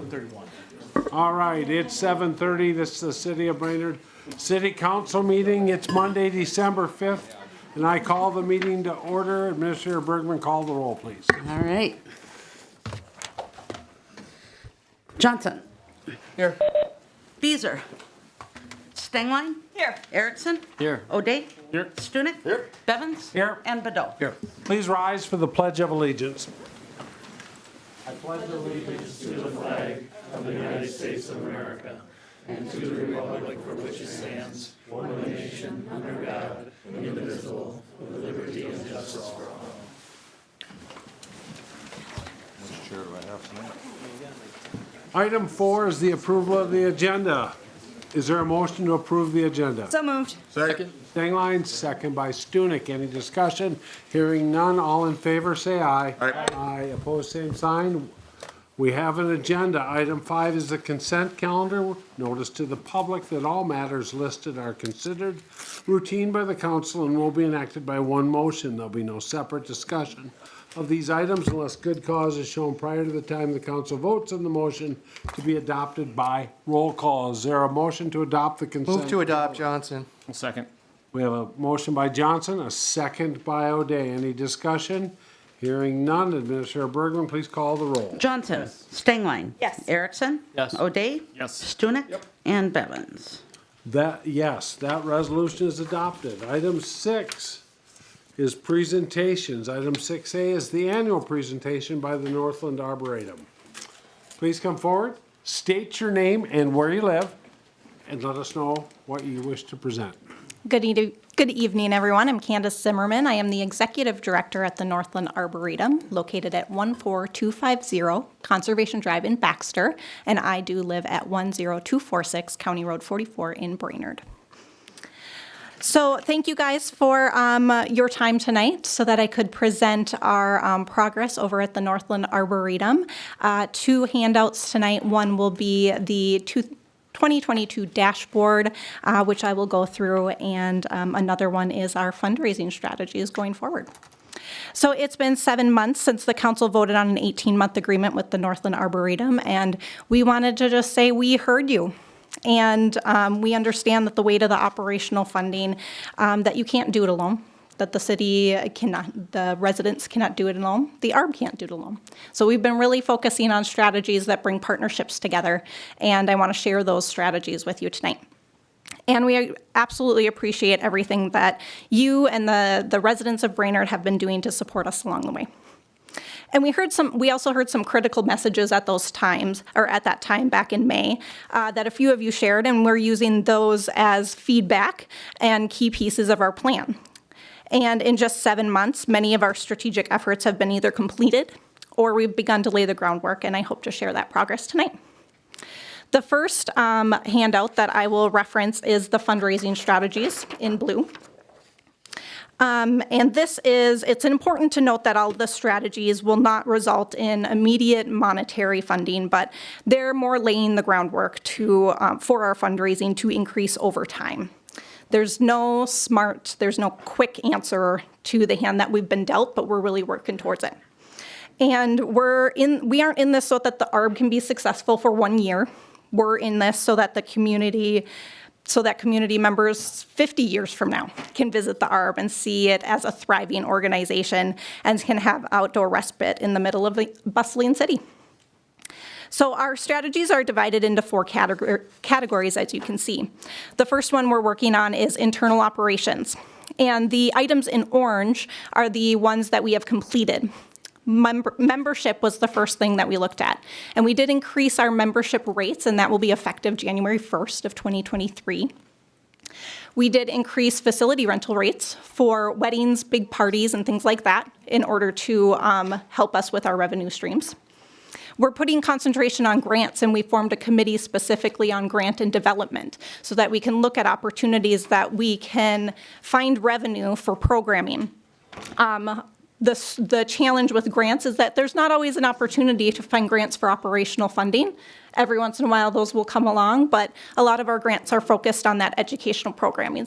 7:31. All right, it's 7:30. This is the City of Brainerd City Council meeting. It's Monday, December 5th, and I call the meeting to order. Administrator Bergman, call the roll, please. All right. Johnson. Here. Beezer. Stengline. Here. Erickson. Here. O'Day. Here. Stunek. Here. Bevins. Here. And Bedell. Here. Please rise for the Pledge of Allegiance. Item 4 is the approval of the agenda. Is there a motion to approve the agenda? So moved. Second. Stengline, second by Stunek. Any discussion? Hearing none, all in favor say aye. Aye. Aye, opposed, same sign. We have an agenda. Item 5 is the consent calendar. Notice to the public that all matters listed are considered routine by the council and will be enacted by one motion. There'll be no separate discussion of these items unless good cause is shown prior to the time the council votes on the motion to be adopted by roll call. Is there a motion to adopt the consent? Move to adopt, Johnson. Second. We have a motion by Johnson, a second by O'Day. Any discussion? Hearing none. Administrator Bergman, please call the roll. Johnson. Stengline. Yes. Erickson. Yes. O'Day. Yes. Stunek. And Bevins. That resolution is adopted. Item 6 is presentations. Item 6A is the annual presentation by the Northland Arboretum. Please come forward, state your name and where you live, and let us know what you wish to present. Good evening, everyone. I'm Candace Zimmerman. I am the Executive Director at the Northland Arboretum, located at 14250 Conservation Drive in Baxter, and I do live at 10246 County Road 44 in Brainerd. So thank you guys for your time tonight so that I could present our progress over at the Northland Arboretum. 2 handouts tonight. One will be the 2022 dashboard, which I will go through, and another one is our fundraising strategies going forward. So it's been 7 months since the council voted on an 18-month agreement with the Northland Arboretum, and we wanted to just say we heard you. And we understand that the weight of the operational funding, that you can't do it alone, that the city cannot, the residents cannot do it alone, the ARB can't do it alone. So we've been really focusing on strategies that bring partnerships together, and I want to share those strategies with you tonight. And we absolutely appreciate everything that you and the residents of Brainerd have been doing to support us along the way. And we also heard some critical messages at those times, or at that time back in May, that a few of you shared, and we're using those as feedback and key pieces of our plan. And in just 7 months, many of our strategic efforts have been either completed or we've begun to lay the groundwork, and I hope to share that progress tonight. The first handout that I will reference is the fundraising strategies in blue. And it's important to note that all the strategies will not result in immediate monetary funding, but they're more laying the groundwork for our fundraising to increase over time. There's no quick answer to the hand that we've been dealt, but we're really working towards it. And we aren't in this so that the ARB can be successful for 1 year. We're in this so that community members 50 years from now can visit the ARB and see it as a thriving organization and can have outdoor respite in the middle of a bustling city. So our strategies are divided into 4 categories, as you can see. The first one we're working on is internal operations. And the items in orange are the ones that we have completed. Membership was the first thing that we looked at. And we did increase our membership rates, and that will be effective January 1st of 2023. We did increase facility rental rates for weddings, big parties, and things like that in order to help us with our revenue streams. We're putting concentration on grants, and we formed a committee specifically on grant and development so that we can look at opportunities that we can find revenue for programming. The challenge with grants is that there's not always an opportunity to find grants for operational funding. Every once in a while those will come along, but a lot of our grants are focused on that educational programming,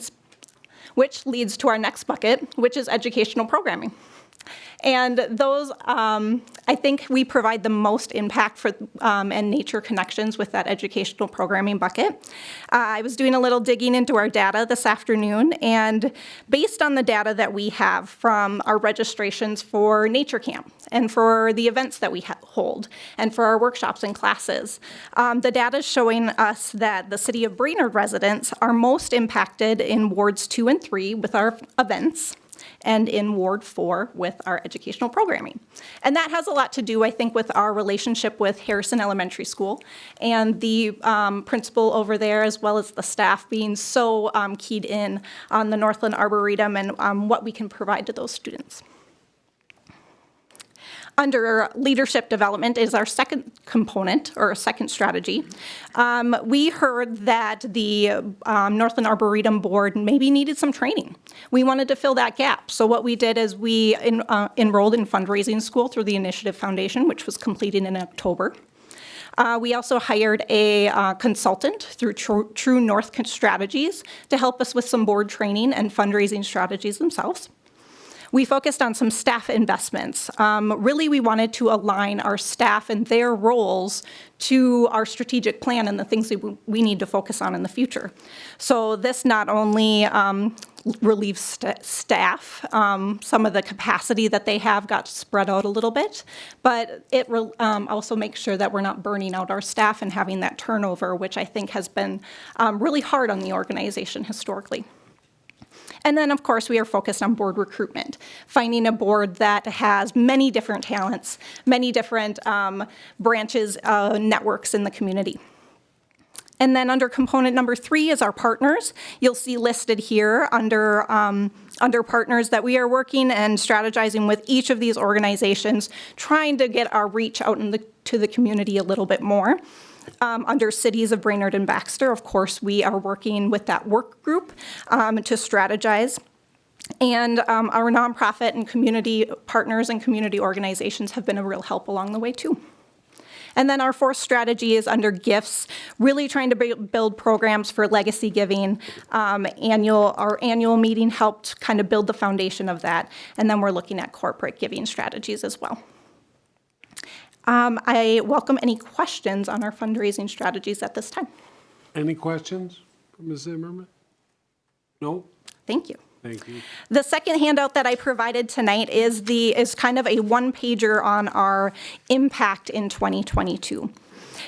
which leads to our next bucket, which is educational programming. And those, I think we provide the most impact for and nature connections with that educational programming bucket. I was doing a little digging into our data this afternoon, and based on the data that we have from our registrations for Nature Camp and for the events that we hold and for our workshops and classes, the data is showing us that the City of Brainerd residents are most impacted in Wards 2 and 3 with our events, and in Ward 4 with our educational programming. And that has a lot to do, I think, with our relationship with Harrison Elementary School and the principal over there, as well as the staff being so keyed in on the Northland Arboretum and what we can provide to those students. Under leadership development is our second component, or second strategy. We heard that the Northland Arboretum Board maybe needed some training. We wanted to fill that gap. So what we did is we enrolled in fundraising school through the Initiative Foundation, which was completed in October. We also hired a consultant through True North Strategies to help us with some board training and fundraising strategies themselves. We focused on some staff investments. Really, we wanted to align our staff and their roles to our strategic plan and the things that we need to focus on in the future. So this not only relieves staff, some of the capacity that they have got spread out a little bit, but it also makes sure that we're not burning out our staff and having that turnover, which I think has been really hard on the organization historically. And then, of course, we are focused on board recruitment, finding a board that has many different talents, many different branches, networks in the community. And then under component number 3 is our partners. You'll see listed here under partners that we are working and strategizing with each of these organizations, trying to get our reach out to the community a little bit more. Under cities of Brainerd and Baxter, of course, we are working with that work group to strategize. And our nonprofit and community partners and community organizations have been a real help along the way, too. And then our 4th strategy is under gifts, really trying to build programs for legacy giving. Our annual meeting helped kind of build the foundation of that. And then we're looking at corporate giving strategies as well. I welcome any questions on our fundraising strategies at this time. Any questions for Ms. Zimmerman? No? Thank you. Thank you. The second handout that I provided tonight is kind of a one-pager on our impact in 2022.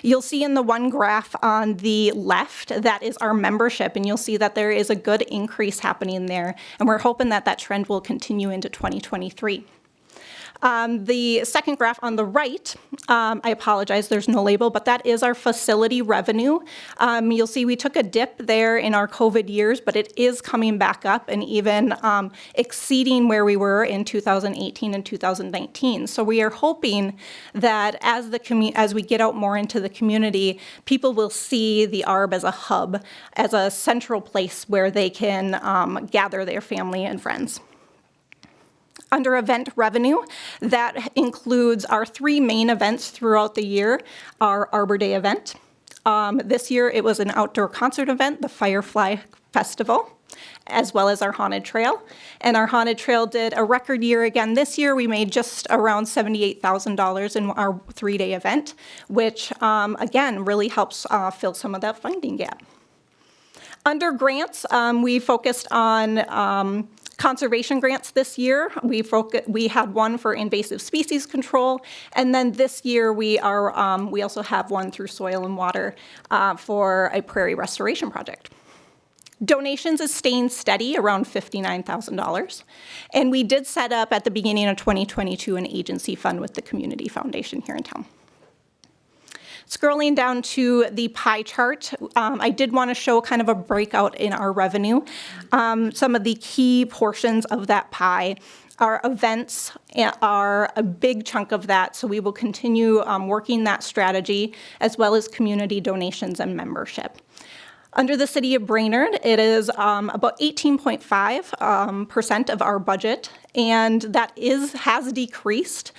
You'll see in the one graph on the left, that is our membership, and you'll see that there is a good increase happening there, and we're hoping that that trend will continue into 2023. The second graph on the right, I apologize, there's no label, but that is our facility revenue. You'll see we took a dip there in our COVID years, but it is coming back up and even exceeding where we were in 2018 and 2019. So we are hoping that as we get out more into the community, people will see the ARB as a hub, as a central place where they can gather their family and friends. Under event revenue, that includes our 3 main events throughout the year, our Arbor Day event. This year it was an outdoor concert event, the Firefly Festival, as well as our Haunted Trail. And our Haunted Trail did a record year again this year. We made just around $78,000 in our 3-day event, which again really helps fill some of that funding gap. Under grants, we focused on conservation grants this year. We had one for invasive species control, and then this year we also have one through Soil and Water for a prairie restoration project. Donations is staying steady around $59,000, and we did set up at the beginning of 2022 an agency fund with the Community Foundation here in town. Scrolling down to the pie chart, I did want to show kind of a breakout in our revenue. Some of the key portions of that pie. Our events are a big chunk of that, so we will continue working that strategy, as well as community donations and membership. Under the City of Brainerd, it is about 18.5% of our budget, and that has decreased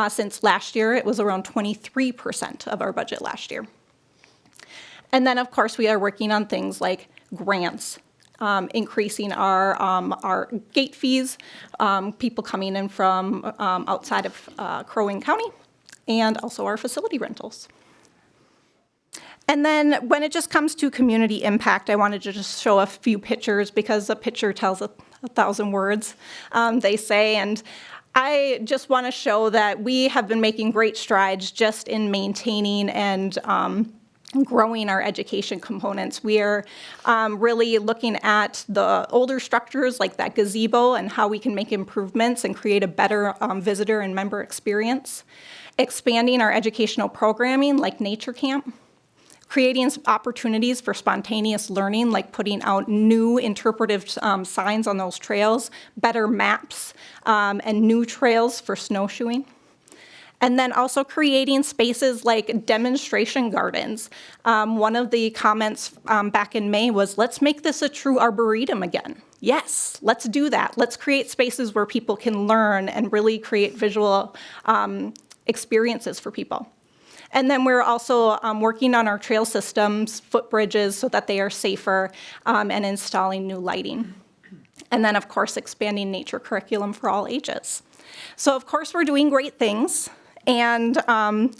since last year. It was around 23% of our budget last year. And then, of course, we are working on things like grants, increasing our gate fees, people coming in from outside of Crow Wing County, and also our facility rentals. And then when it just comes to community impact, I wanted to just show a few pictures because a picture tells a thousand words, they say. And I just want to show that we have been making great strides just in maintaining and growing our education components. We are really looking at the older structures like that gazebo and how we can make improvements and create a better visitor and member experience. Expanding our educational programming like Nature Camp. Creating opportunities for spontaneous learning, like putting out new interpretive signs on those trails, better maps, and new trails for snowshoeing. And then also creating spaces like demonstration gardens. One of the comments back in May was, let's make this a true arboretum again. Yes, let's do that. Let's create spaces where people can learn and really create visual experiences for people. And then we're also working on our trail systems, footbridges, so that they are safer, and installing new lighting. And then, of course, expanding nature curriculum for all ages. So, of course, we're doing great things. And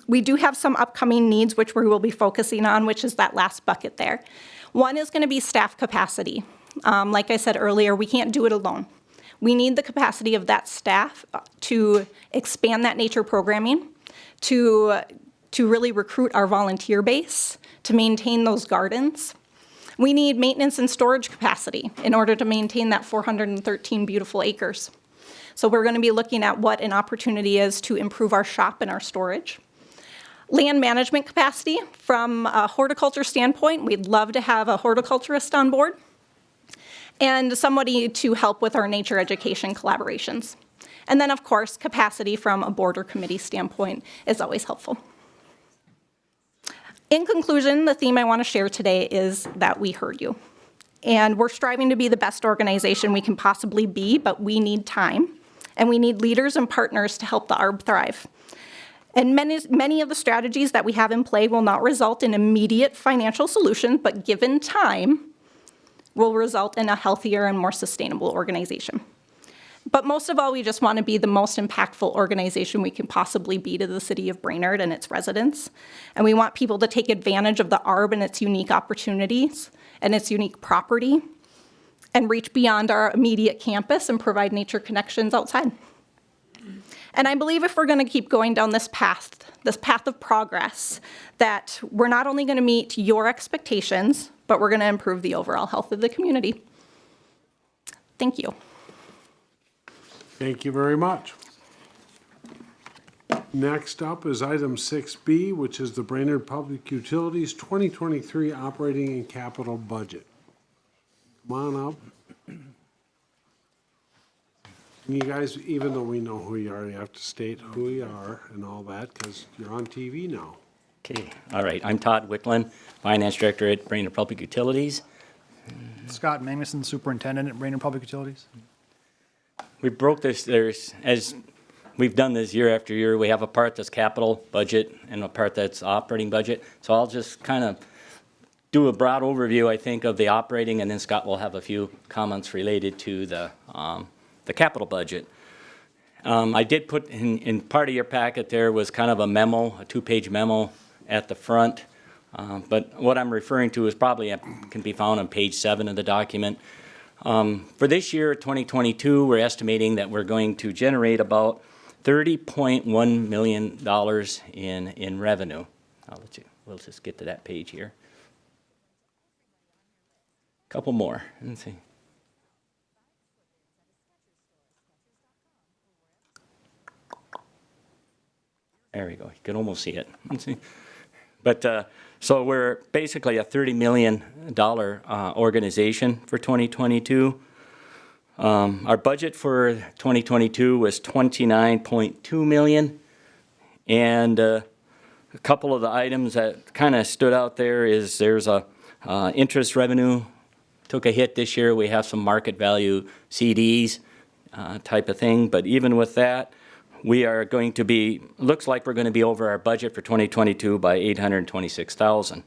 we do have some upcoming needs, which we will be focusing on, which is that last bucket there. One is going to be staff capacity. Like I said earlier, we can't do it alone. We need the capacity of that staff to expand that nature programming, to really recruit our volunteer base, to maintain those gardens. We need maintenance and storage capacity in order to maintain that 413 beautiful acres. So we're going to be looking at what an opportunity is to improve our shop and our storage. Land management capacity. From a horticulture standpoint, we'd love to have a horticulturist on board and somebody to help with our nature education collaborations. And then, of course, capacity from a board or committee standpoint is always helpful. In conclusion, the theme I want to share today is that we heard you. And we're striving to be the best organization we can possibly be, but we need time. And we need leaders and partners to help the ARB thrive. And many of the strategies that we have in play will not result in immediate financial solutions, but given time, will result in a healthier and more sustainable organization. But most of all, we just want to be the most impactful organization we can possibly be to the city of Brainerd and its residents. And we want people to take advantage of the ARB and its unique opportunities and its unique property and reach beyond our immediate campus and provide nature connections outside. And I believe if we're going to keep going down this path of progress, that we're not only going to meet your expectations, but we're going to improve the overall health of the community. Thank you. Thank you very much. Next up is item 6B, which is the Brainerd Public Utilities 2023 Operating and Capital Budget. Come on up. You guys, even though we know who you are, you have to state who you are and all that, because you're on TV now. Okay, all right. I'm Todd Wicklund, Finance Director at Brainerd Public Utilities. Scott Magnuson, Superintendent at Brainerd Public Utilities. We broke this, as we've done this year after year, we have a part that's capital budget and a part that's operating budget. So I'll just kind of do a broad overview, I think, of the operating, and then Scott will have a few comments related to the capital budget. I did put in part of your packet there was kind of a memo, a 2-page memo at the front. But what I'm referring to is probably can be found on page 7 of the document. For this year, 2022, we're estimating that we're going to generate about $30.1 million in revenue. We'll just get to that page here. Couple more. Let's see. There we go. You can almost see it. Let's see. But so we're basically a $30 million organization for 2022. Our budget for 2022 was $29.2 million. And a couple of the items that kind of stood out there is there's a interest revenue took a hit this year. We have some market value CDs type of thing. But even with that, we are going to be, looks like we're going to be over our budget for 2022 by $826,000.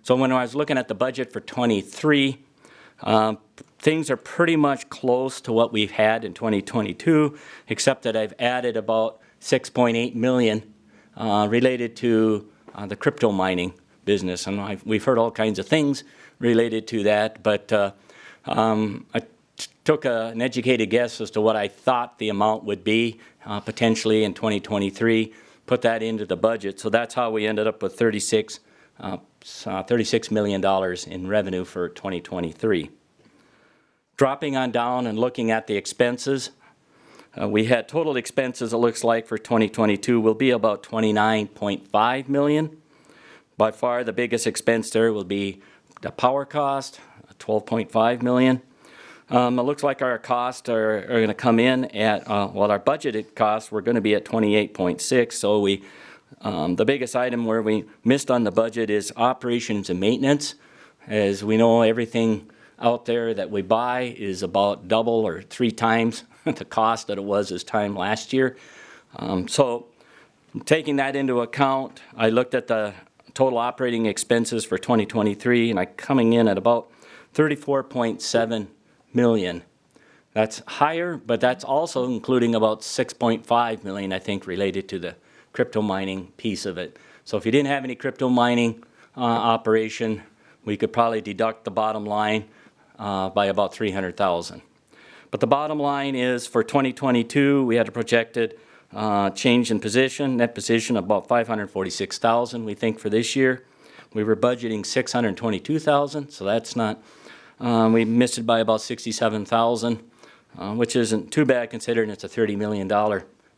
So when I was looking at the budget for 23, things are pretty much close to what we've had in 2022, except that I've added about 6.8 million related to the crypto mining business. And we've heard all kinds of things related to that, but I took an educated guess as to what I thought the amount would be potentially in 2023, put that into the budget. So that's how we ended up with $36 million in revenue for 2023. Dropping on down and looking at the expenses, we had total expenses, it looks like, for 2022 will be about 29.5 million. By far the biggest expense there will be the power cost, 12.5 million. It looks like our costs are going to come in at, well, our budgeted costs were going to be at 28.6. So the biggest item where we missed on the budget is operations and maintenance. As we know, everything out there that we buy is about double or 3 times the cost that it was this time last year. So taking that into account, I looked at the total operating expenses for 2023, and I'm coming in at about 34.7 million. That's higher, but that's also including about 6.5 million, I think, related to the crypto mining piece of it. So if you didn't have any crypto mining operation, we could probably deduct the bottom line by about 300,000. But the bottom line is for 2022, we had a projected change in position, net position of about 546,000, we think, for this year. We were budgeting 622,000, so that's not, we missed it by about 67,000, which isn't too bad considering it's a $30 million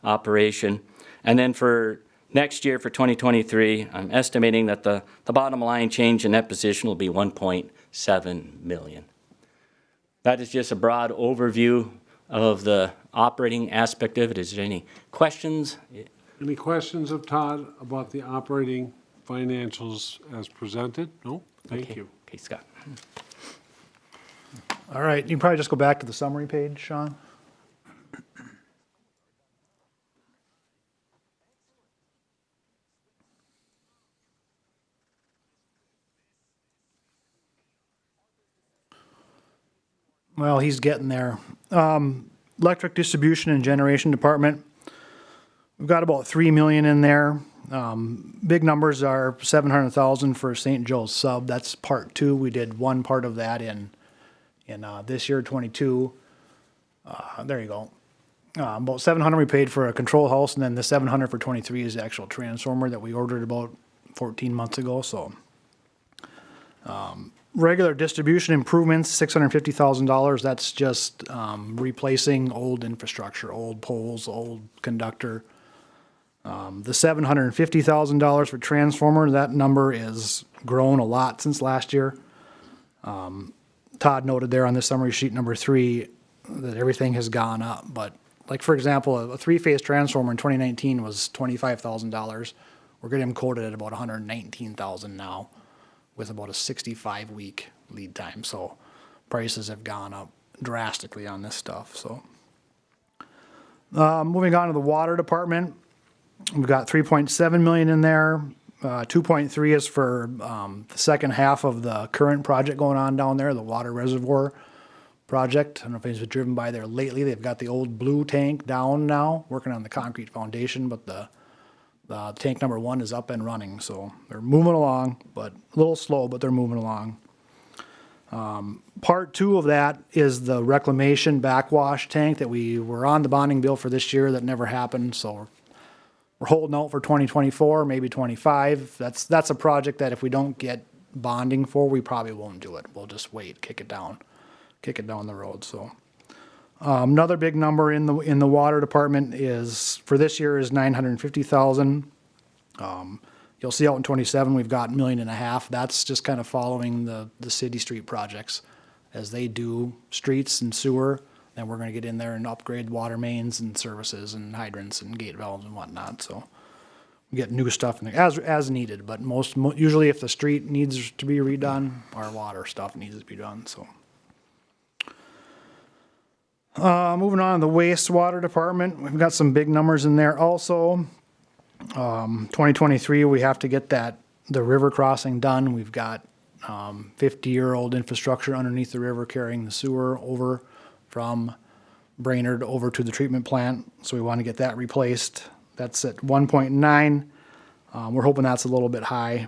operation. And then for next year, for 2023, I'm estimating that the bottom line change in net position will be 1.7 million. That is just a broad overview of the operating aspect of it. Is there any questions? Any questions of Todd about the operating financials as presented? No? Thank you. Okay, Scott. All right, you can probably just go back to the summary page, Sean. Well, he's getting there. Electric distribution and generation department, we've got about 3 million in there. Big numbers are 700,000 for St. Joe's sub. That's part 2. We did one part of that in this year, 22. There you go. About 700 we paid for a control house, and then the 700 for 23 is the actual transformer that we ordered about 14 months ago. So regular distribution improvements, $650,000. That's just replacing old infrastructure, old poles, old conductor. The $750,000 for transformer, that number is grown a lot since last year. Todd noted there on the summary sheet number 3 that everything has gone up. But like, for example, a 3-phase transformer in 2019 was $25,000. We're getting them quoted at about $119,000 now, with about a 65-week lead time. So prices have gone up drastically on this stuff. So moving on to the water department, we've got 3.7 million in there. 2.3 is for the second half of the current project going on down there, the water reservoir project. I don't know if anybody's been driven by there lately. They've got the old blue tank down now, working on the concrete foundation, but the tank number 1 is up and running, so they're moving along, but a little slow, but they're moving along. Part 2 of that is the reclamation backwash tank that we were on the bonding bill for this year that never happened, so we're holding out for 2024, maybe 25. That's a project that if we don't get bonding for, we probably won't do it. We'll just wait, kick it down the road. So another big number in the water department is for this year is 950,000. You'll see out in 27 we've got $1.5 million. That's just kind of following the city street projects as they do streets and sewer. Then we're going to get in there and upgrade water mains and services and hydrants and gate valves and whatnot. So we get new stuff in there as needed. But usually if the street needs to be redone, our water stuff needs to be done. So. Moving on to the wastewater department, we've got some big numbers in there also. 2023, we have to get the river crossing done. We've got 50-year-old infrastructure underneath the river carrying the sewer over from Brainerd over to the treatment plant. So we want to get that replaced. That's at 1.9. We're hoping that's a little bit high.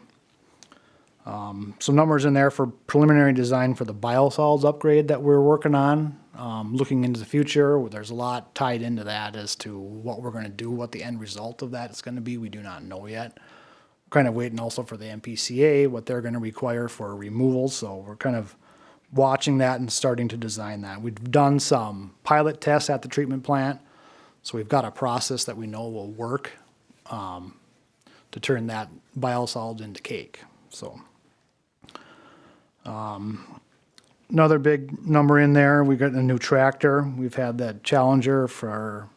Some numbers in there for preliminary design for the biosolids upgrade that we're working on. Looking into the future, there's a lot tied into that as to what we're going to do, what the end result of that is going to be. We do not know yet. Kind of waiting also for the MPCA, what they're going to require for removals. So we're kind of watching that and starting to design that. We've done some pilot tests at the treatment plant. So we've got a process that we know will work to turn that biosolids into cake. So another big number in there, we got a new tractor. We've had that Challenger for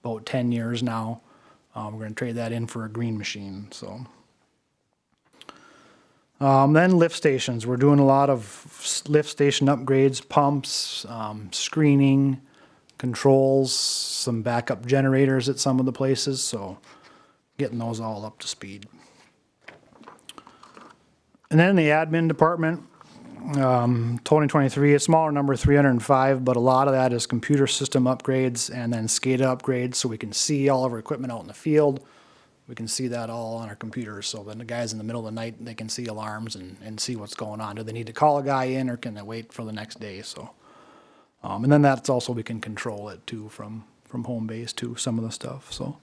about 10 years now. We're going to trade that in for a green machine. So then lift stations. We're doing a lot of lift station upgrades, pumps, screening, controls, some backup generators at some of the places. So getting those all up to speed. And then the admin department, 2023, a smaller number, 305, but a lot of that is computer system upgrades and then SCADA upgrades so we can see all of our equipment out in the field. We can see that all on our computers, so then the guys in the middle of the night, they can see alarms and see what's going on. Do they need to call a guy in or can they wait for the next day? So, and then that's also, we can control it too from home base too, some of the stuff, so.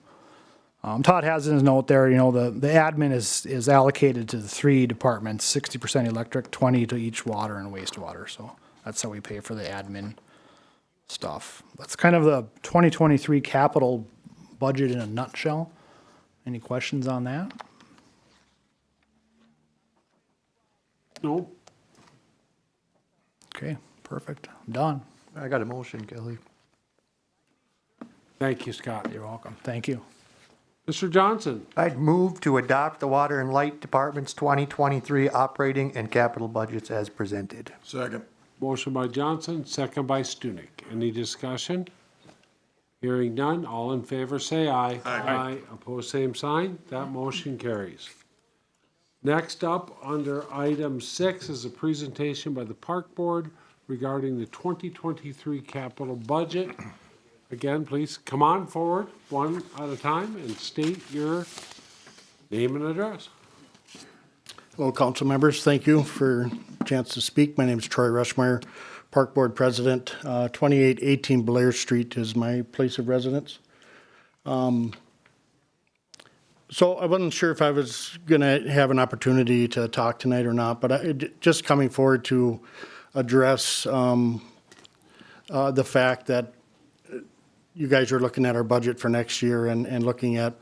Todd has in his note there, you know, the admin is allocated to the 3 departments, 60% electric, 20 to each water and wastewater. So that's how we pay for the admin stuff. That's kind of the 2023 capital budget in a nutshell. Any questions on that? No. Okay, perfect. I'm done. I got a motion, Kelly. Thank you, Scott. You're welcome. Thank you. Mr. Johnson, I'd move to adopt the Water and Light Department's 2023 operating and capital budgets as presented. Second. motion by Johnson, second by Stunek. Any discussion? Hearing none, all in favor say aye. Aye. Opposed, same sign. That motion carries. Next up, under item 6 is a presentation by the Park Board regarding the 2023 capital budget. Again, please come on forward, one at a time, and state your name and address. Hello, council members. Thank you for a chance to speak. My name is Troy Rushmeyer, Park Board President. 2818 Blair Street is my place of residence. So I wasn't sure if I was going to have an opportunity to talk tonight or not, but just coming forward to address the fact that you guys are looking at our budget for next year and looking at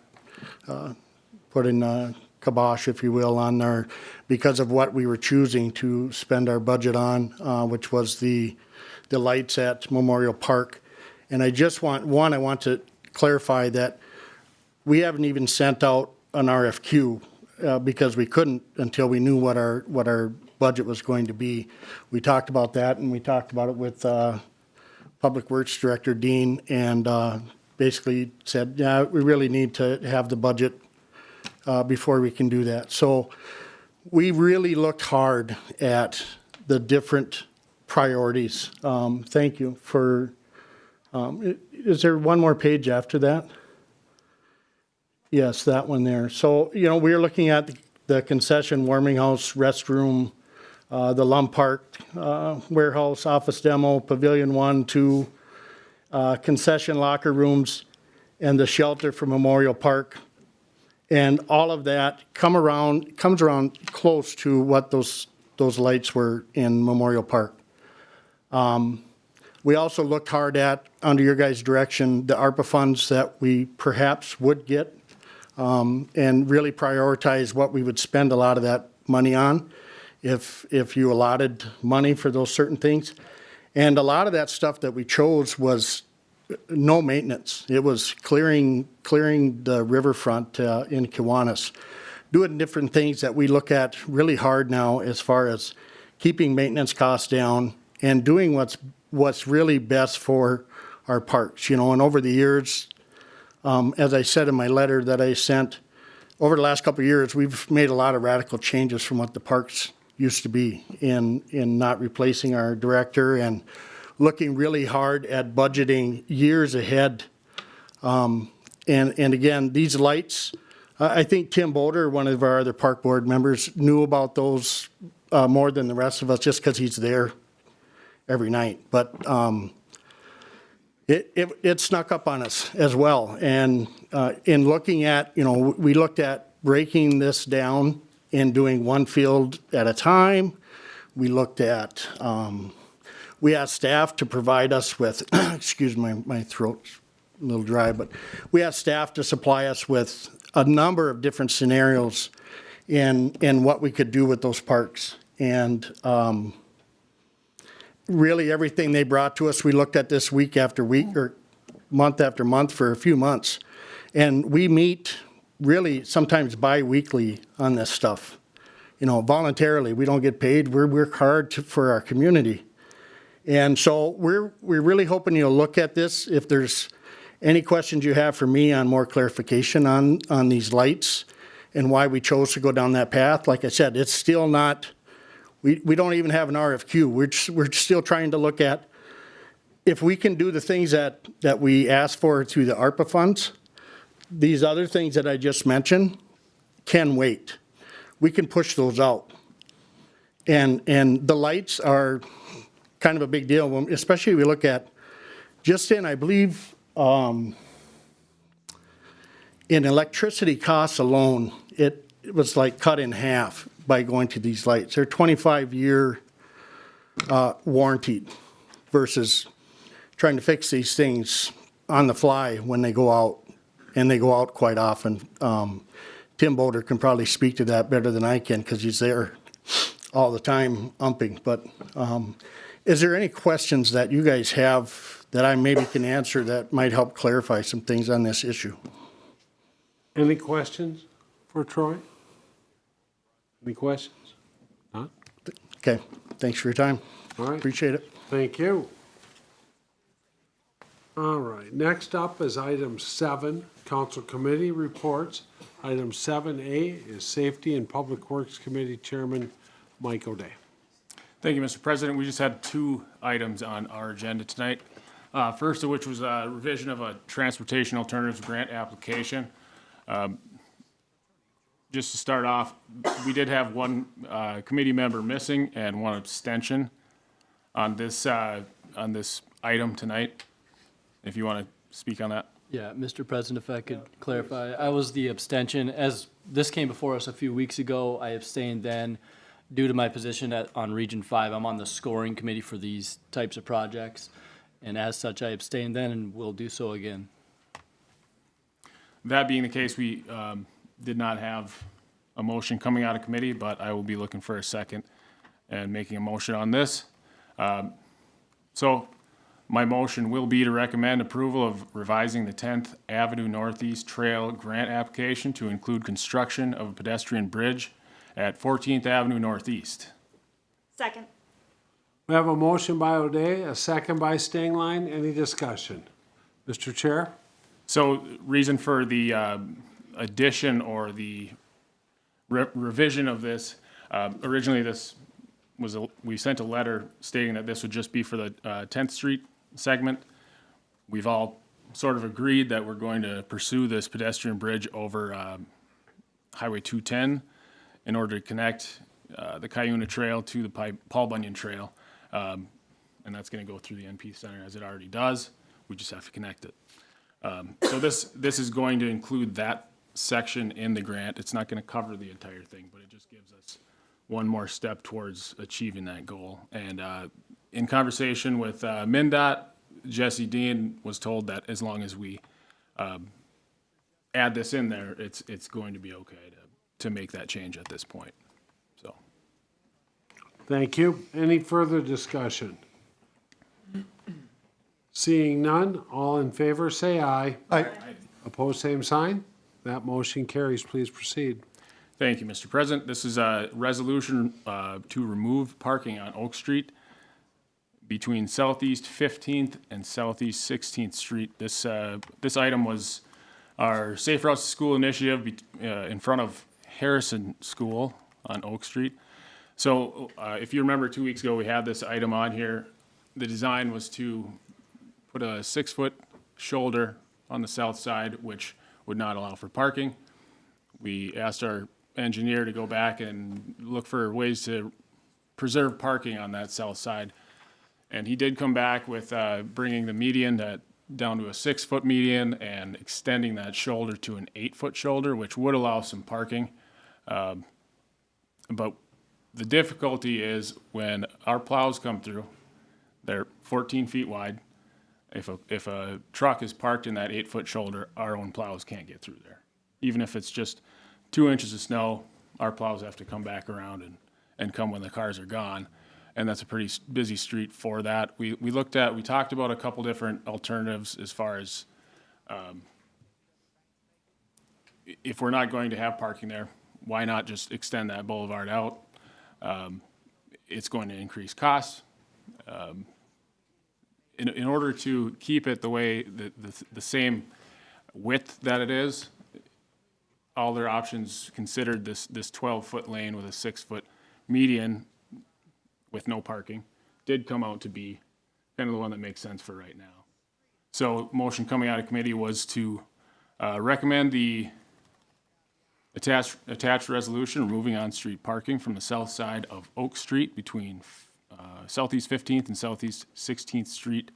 putting a kibosh, if you will, on our, because of what we were choosing to spend our budget on, which was the lights at Memorial Park. And I just want to clarify that we haven't even sent out an RFQ because we couldn't until we knew what our budget was going to be. We talked about that, and we talked about it with Public Works Director Dean, and basically said, yeah, we really need to have the budget before we can do that. So we really looked hard at the different priorities. Thank you for, is there one more page after that? Yes, that one there. So, you know, we're looking at the concession, warming house, restroom, the Lum Park warehouse, office demo, pavilion 1, 2, concession locker rooms, and the shelter for Memorial Park. And all of that comes around close to what those lights were in Memorial Park. We also looked hard at, under your guys' direction, the ARPA funds that we perhaps would get, and really prioritize what we would spend a lot of that money on if you allotted money for those certain things. And a lot of that stuff that we chose was no maintenance. It was clearing the riverfront in Kiwanis, doing different things that we look at really hard now as far as keeping maintenance costs down and doing what's really best for our parks. You know, and over the years, as I said in my letter that I sent, over the last couple of years, we've made a lot of radical changes from what the parks used to be in not replacing our director and looking really hard at budgeting years ahead. And again, these lights, I think Tim Boulder, one of our other park board members, knew about those more than the rest of us just because he's there every night. But it snuck up on us as well. And in looking at, we looked at breaking this down and doing one field at a time. We looked at, we asked staff to provide us with, excuse my throat's a little dry, but we asked staff to supply us with a number of different scenarios in what we could do with those parks. And really everything they brought to us, we looked at this week after week or month after month for a few months. And we meet really sometimes bi-weekly on this stuff. Voluntarily, we don't get paid. We work hard for our community. And so we're really hoping you'll look at this. If there's any questions you have for me on more clarification on these lights and why we chose to go down that path, like I said, it's still not, we don't even have an RFQ. We're still trying to look at if we can do the things that we asked for through the ARPA funds. These other things that I just mentioned can wait. We can push those out. And the lights are kind of a big deal, especially if we look at just in, I believe, in electricity costs alone, it was like cut in half by going to these lights. They're 25-year warranted versus trying to fix these things on the fly when they go out, and they go out quite often. Tim Boulder can probably speak to that better than I can because he's there all the time umping. But is there any questions that you guys have that I maybe can answer that might help clarify some things on this issue? Any questions for Troy? Any questions? Not? Okay, thanks for your time. All right. Appreciate it. Thank you. All right, next up is item 7, council committee reports. Item 7A is Safety and Public Works Committee Chairman Mike O'Day. Thank you, Mr. President. We just had 2 items on our agenda tonight. First of which was a revision of a transportation alternatives grant application. Just to start off, we did have one committee member missing and one abstention on this item tonight. If you want to speak on that. Yeah, Mr. President, if I could clarify, I was the abstention. As this came before us a few weeks ago, I abstained then due to my position on Region 5. I'm on the scoring committee for these types of projects. And as such, I abstained then and will do so again. That being the case, we did not have a motion coming out of committee, but I will be looking for a second and making a motion on this. So my motion will be to recommend approval of revising the 10th Avenue Northeast Trail grant application to include construction of a pedestrian bridge at 14th Avenue Northeast. Second. We have a motion by O'Day, a second by Stengline. Any discussion? Mr. Chair? So reason for the addition or the revision of this, originally this was, we sent a letter stating that this would just be for the 10th Street segment. We've all sort of agreed that we're going to pursue this pedestrian bridge over Highway 210 in order to connect the Cuyuna Trail to the Paul Bunyan Trail. And that's going to go through the NP Center as it already does. We just have to connect it. So this is going to include that section in the grant. It's not going to cover the entire thing, but it just gives us one more step towards achieving that goal. And in conversation with MnDOT, Jesse Dean was told that as long as we add this in there, it's going to be okay to make that change at this point. So. Thank you. Any further discussion? Seeing none, all in favor say aye. Aye. Opposed, same sign. That motion carries. Please proceed. Thank you, Mr. President. This is a resolution to remove parking on Oak Street between Southeast 15th and Southeast 16th Street. This item was our Safe Routes to School initiative in front of Harrison School on Oak Street. So if you remember 2 weeks ago, we had this item on here. The design was to put a 6-foot shoulder on the south side, which would not allow for parking. We asked our engineer to go back and look for ways to preserve parking on that south side. And he did come back with bringing the median down to a 6-foot median and extending that shoulder to an 8-foot shoulder, which would allow some parking. But the difficulty is when our plows come through, they're 14 feet wide. If a truck is parked in that 8-foot shoulder, our own plows can't get through there. Even if it's just 2 inches of snow, our plows have to come back around and come when the cars are gone. And that's a pretty busy street for that. We talked about a couple different alternatives as far as if we're not going to have parking there, why not just extend that boulevard out? It's going to increase costs. In order to keep it the way, the same width that it is, all their options considered this 12-foot lane with a 6-foot median with no parking did come out to be kind of the one that makes sense for right now. So motion coming out of committee was to recommend the attached resolution removing on-street parking from the south side of Oak Street between Southeast 15th and Southeast 16th Street,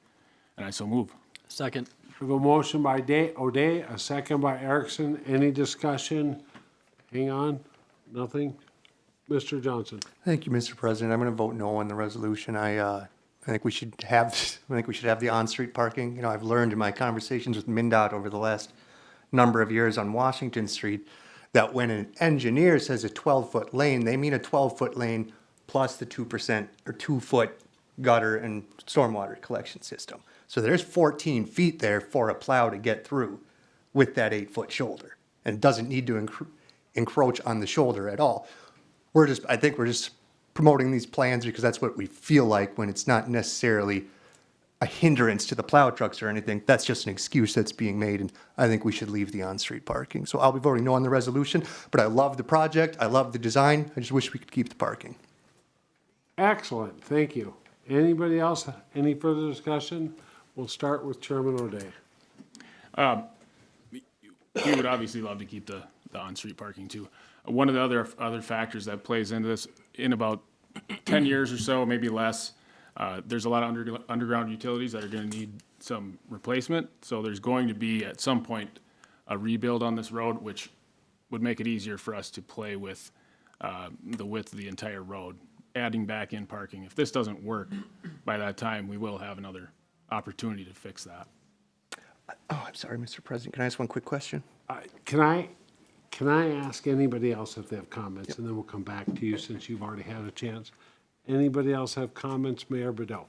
and I so move. Second. We have a motion by O'Day, a second by Erickson. Any discussion? Hang on. Nothing? Mr. Johnson. Thank you, Mr. President. I'm going to vote no on the resolution. I think we should have the on-street parking. You know, I've learned in my conversations with MnDOT over the last number of years on Washington Street that when an engineer says a 12-foot lane, they mean a 12-foot lane plus the 2% or 2-foot gutter and stormwater collection system. So there's 14 feet there for a plow to get through with that 8-foot shoulder, and it doesn't need to encroach on the shoulder at all. I think we're just promoting these plans because that's what we feel like when it's not necessarily a hindrance to the plow trucks or anything. That's just an excuse that's being made, and I think we should leave the on-street parking. So I'll be voting no on the resolution, but I love the project, I love the design, I just wish we could keep the parking. Excellent, thank you. Anybody else, any further discussion? We'll start with Chairman O'Day. We would obviously love to keep the on-street parking too. One of the other factors that plays into this, in about 10 years or so, maybe less, there's a lot of underground utilities that are going to need some replacement. So there's going to be at some point a rebuild on this road, which would make it easier for us to play with the width of the entire road, adding back in parking. If this doesn't work by that time, we will have another opportunity to fix that. Oh, I'm sorry, Mr. President. Can I ask one quick question? Can I ask anybody else if they have comments, and then we'll come back to you since you've already had a chance. Anybody else have comments? Mayor Bedell.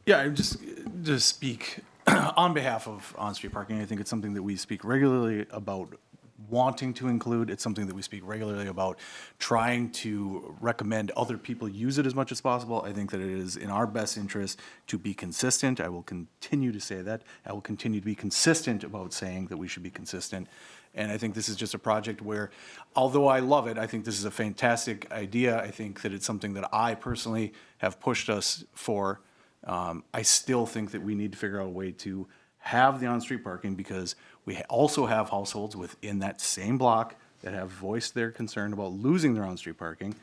Yeah, just to speak on behalf of on-street parking, I think it's something that we speak regularly about wanting to include. It's something that we speak regularly about trying to recommend other people use it as much as possible. I think that it is in our best interest to be consistent. I will continue to say that. I will continue to be consistent about saying that we should be consistent. And I think this is just a project where, although I love it, I think this is a fantastic idea. I think that it's something that I personally have pushed us for. I still think that we need to figure out a way to have the on-street parking because we also have households within that same block that have voiced their concern about losing their on-street parking.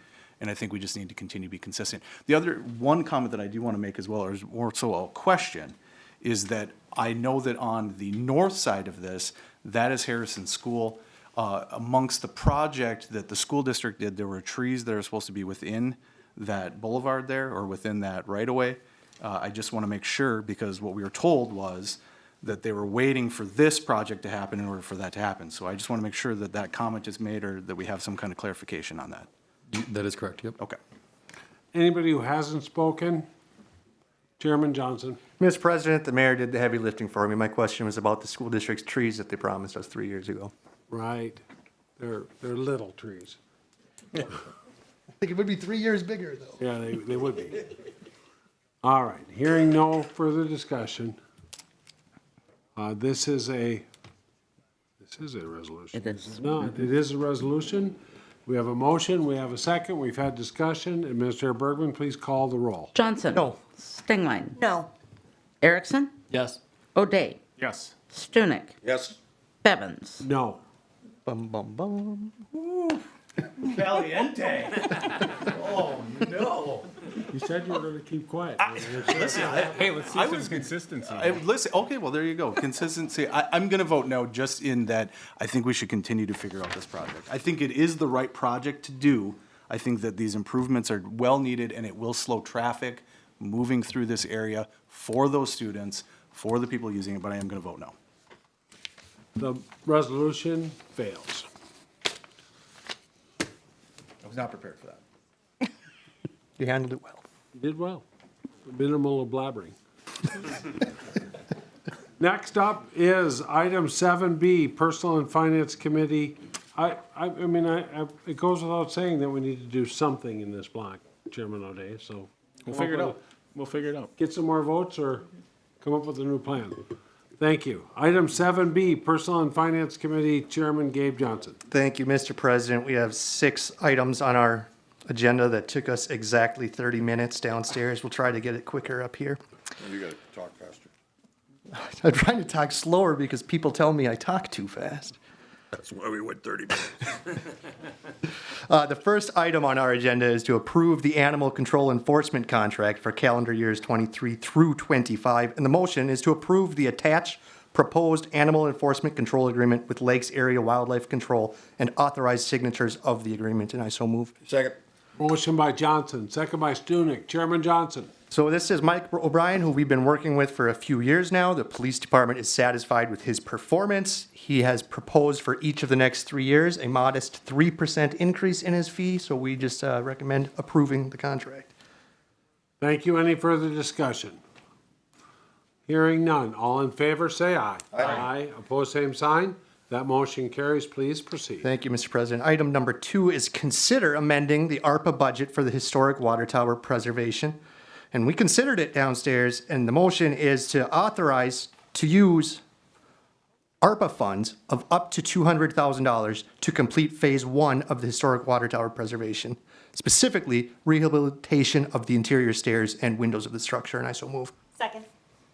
And I think we just need to continue to be consistent. The other one comment that I do want to make as well, or is more so a question, is that I know that on the north side of this, that is Harrison School. Amongst the project that the school district did, there were trees that are supposed to be within that boulevard there or within that right-of-way. I just want to make sure, because what we were told was that they were waiting for this project to happen in order for that to happen. So I just want to make sure that that comment is made or that we have some kind of clarification on that. That is correct, yep. Okay. Anybody who hasn't spoken? Chairman Johnson. Mr. President, the mayor did the heavy lifting for me. My question was about the school district's trees that they promised us 3 years ago. Right. They're little trees. I think it would be 3 years bigger, though. Yeah, they would be. All right, hearing no further discussion. This is a resolution. It is. No, it is a resolution. We have a motion, we have a second, we've had discussion, and Mr. Bergman, please call the roll. Johnson. No. Stingline. No. Erickson. Yes. O'Day. Yes. Stunek. Yes. Bevins. No. Bum, bum, bum. Caliente. Oh, no. You said you were gonna keep quiet. Listen, Hey, let's see I some was- consistency. Listen, okay, well, there you go. Consistency. I'm going to vote no, just in that I think we should continue to figure out this project. I think it is the right project to do. I think that these improvements are well needed, and it will slow traffic moving through this area for those students, for the people using it, but I am going to vote no. The resolution fails. I was not prepared for that. You handled it well. You did well. Minimal of blabbering. Next up is item 7B, Personal and Finance Committee. I mean, it goes without saying that we need to do something in this block, Chairman O'Day, so. We'll figure it out. We'll figure it out. Get some more votes or come up with a new plan. Thank you. Item 7B, Personal and Finance Committee, Chairman Gabe Johnson. Thank you, Mr. President. We have 6 items on our agenda that took us exactly 30 minutes downstairs. We'll try to get it quicker up here. You gotta talk faster. I'm trying to talk slower because people tell me I talk too fast. That's why we went 30 minutes. The first item on our agenda is to approve the animal control enforcement contract for calendar years 23 through 25. And the motion is to approve the attached proposed animal enforcement control agreement with Lakes Area Wildlife Control and authorize signatures of the agreement. And I so move. Second. Motion by Johnson, second by Stunek. Chairman Johnson. So this is Mike O'Brien, who we've been working with for a few years now. The police department is satisfied with his performance. He has proposed for each of the next 3 years a modest 3% increase in his fee, so we just recommend approving the contract. Thank you. Any further discussion? Hearing none. All in favor, say aye. Aye. Opposed, same sign. That motion carries. Please proceed. Thank you, Mr. President. Item number 2 is consider amending the ARPA budget for the historic water tower preservation. And we considered it downstairs, and the motion is to authorize to use ARPA funds of up to $200,000 to complete Phase 1 of the historic water tower preservation, specifically rehabilitation of the interior stairs and windows of the structure, and I so move. Second.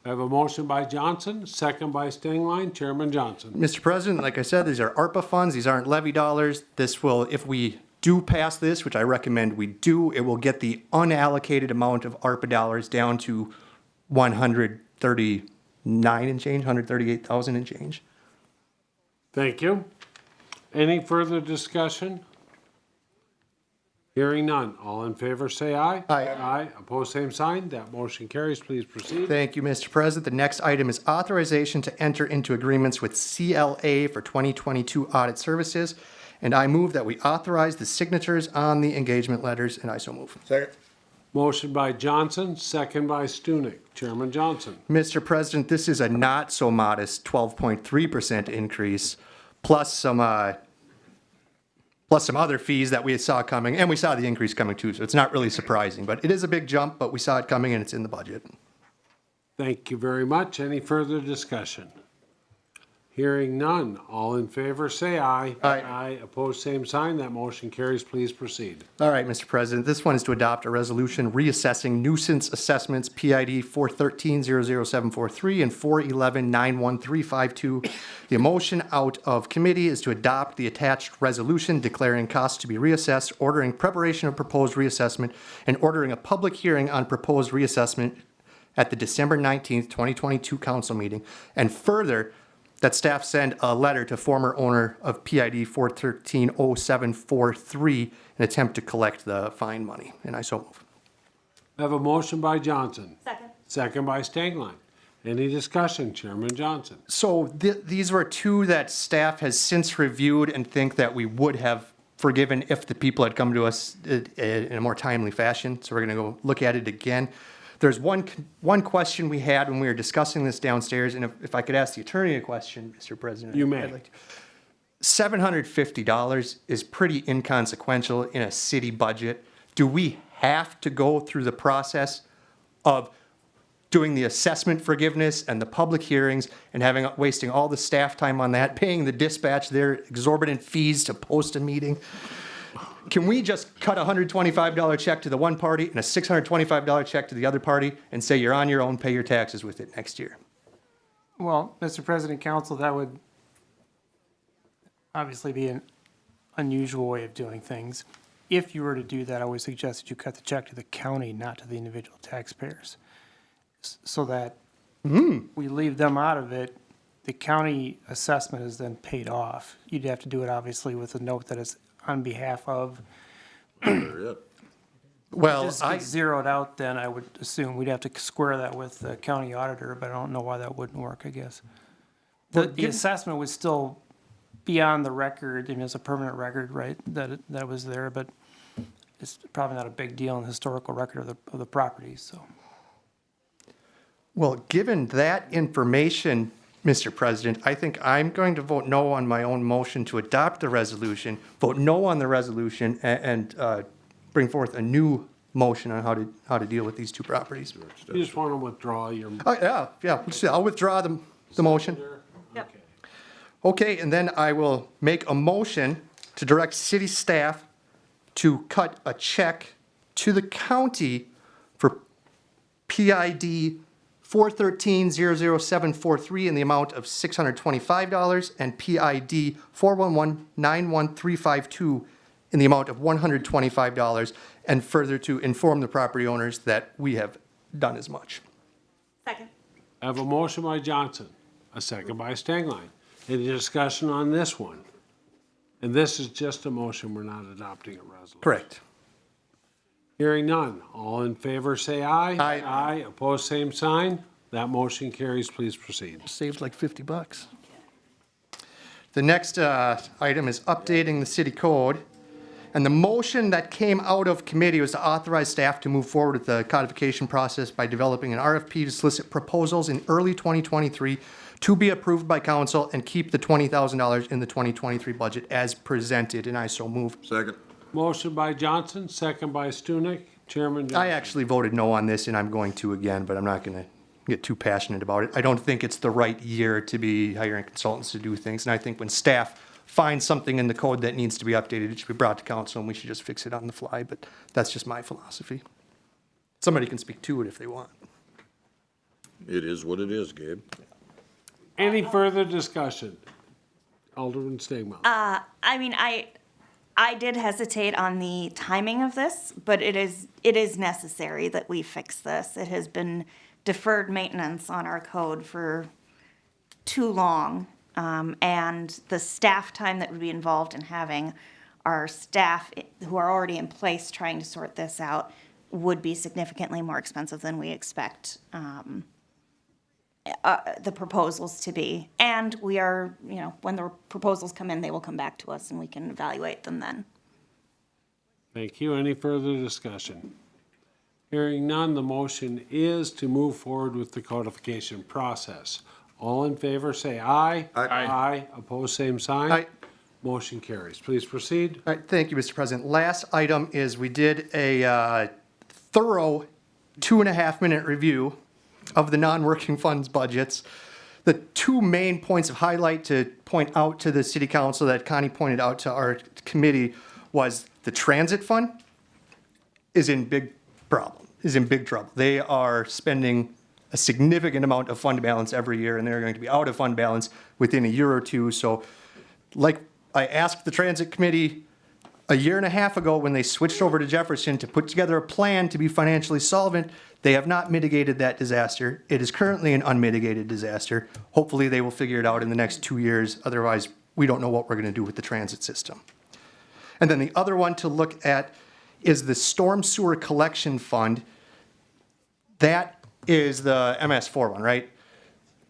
I have a motion by Johnson, second by Stingline. Chairman Johnson. Mr. President, like I said, these are ARPA funds. These aren't levy dollars. This will, if we do pass this, which I recommend we do, it will get the unallocated amount of ARPA dollars down to 139 and change, 138,000 and change. Thank you. Any further discussion? Hearing none. All in favor, say aye. Aye. Aye. Opposed, same sign. That motion carries. Please proceed. Thank you, Mr. President. The next item is authorization to enter into agreements with CLA for 2022 audit services. And I move that we authorize the signatures on the engagement letters, and I so move. Second. Motion by Johnson, second by Stunek. Chairman Johnson. Mr. President, this is a not so modest 12.3% increase, plus some other fees that we saw coming, and we saw the increase coming too, so it's not really surprising. But it is a big jump, but we saw it coming and it's in the budget. Thank you very much. Any further discussion? Hearing none. All in favor, say aye. Aye. Aye. Opposed, same sign. That motion carries. Please proceed. All right, Mr. President, this one is to adopt a resolution reassessing nuisance assessments PID 413-00743 and 411-91352. The motion out of committee is to adopt the attached resolution declaring costs to be reassessed, ordering preparation of proposed reassessment, and ordering a public hearing on proposed reassessment at the December 19th, 2022 council meeting, and further, that staff send a letter to former owner of PID 413-0743 in an attempt to collect the fine money. And I so move. I have a motion by Johnson. Second. Second by Stangline. Any discussion? Chairman Johnson. So these were 2 that staff has since reviewed and think that we would have forgiven if the people had come to us in a more timely fashion. So we're going to go look at it again. There's one question we had when we were discussing this downstairs, and if I could ask the attorney a question, Mr. President. You may. I'd like to. $750 is pretty inconsequential in a city budget. Do we have to go through the process of doing the assessment forgiveness and the public hearings and wasting all the staff time on that, paying the dispatch their exorbitant fees to post a meeting? can we just cut a $125 check to the one party and a $625 check to the other party and say you're on your own, pay your taxes with it next year? Well, Mr. President, Council, that would obviously be an unusual way of doing things. If you were to do that, I would suggest that you cut the check to the county, not to the individual taxpayers. So that we leave them out of it, the county assessment is then paid off. You'd have to do it obviously with a note that it's on behalf of. Well, Just get zeroed out, then I would assume we'd have to square that with the county auditor, but I don't know why that wouldn't work, I guess. The assessment would still be on the record, I mean, it's a permanent record, right, that was there, but it's probably not a big deal in the historical record of the property, so. well, given that information, Mr. President, I think I'm going to vote no on my own motion to adopt the resolution, vote no on the resolution, and bring forth a new motion on how to deal with these two properties. You just want to withdraw your, Yeah, I'll withdraw the motion. Yep. Okay, and then I will make a motion to direct city staff to cut a check to the county for PID 413-00743 in the amount of $625 and PID 411-91352 in the amount of $125, and further to inform the property owners that we have done as much. Second. I have a motion by Johnson, a second by Stengline. Any discussion on this one? And this is just a motion, we're not adopting a resolution. Correct. Hearing none. All in favor, say aye. Aye. Aye. Opposed, same sign. That motion carries. Please proceed. Saved like $50. The next item is updating the city code. And the motion that came out of committee was to authorize staff to move forward with the codification process by developing an RFP to solicit proposals in early 2023 to be approved by council and keep the $20,000 in the 2023 budget as presented, and I so move. Second. Motion by Johnson, second by Stunek. Chairman I Johnson. actually voted no on this, and I'm going to again, but I'm not going to get too passionate about it. I don't think it's the right year to be hiring consultants to do things, and I think when staff finds something in the code that needs to be updated, it should be brought to council, and we should just fix it on the fly, but that's just my philosophy. Somebody can speak to it if they want. It is what it is, Gabe. Any further discussion? Alderman Stegman. I mean, I did hesitate on the timing of this, but it is necessary that we fix this. It has been deferred maintenance on our code for too long, and the staff time that would be involved in having our staff who are already in place trying to sort this out would be significantly more expensive than we expect the proposals to be. And we are, when the proposals come in, they will come back to us and we can evaluate them then. Thank you. Any further discussion? Hearing none, the motion is to move forward with the codification process. All in favor, say aye. Aye. Aye. Opposed, same sign. Aye. Motion carries. Please proceed. All right, thank you, Mr. President. Last item is we did a thorough 2.5-minute review of the non-working funds budgets. The two main points of highlight to point out to the city council that Connie pointed out to our committee was the transit fund is in big trouble. They are spending a significant amount of fund balance every year, and they're going to be out of fund balance within a year or two. So like I asked the transit committee a year and a half ago when they switched over to Jefferson to put together a plan to be financially solvent, they have not mitigated that disaster. It is currently an unmitigated disaster. Hopefully they will figure it out in the next 2 years. Otherwise, we don't know what we're going to do with the transit system. And then the other one to look at is the storm sewer collection fund. That is the MS4 one, right?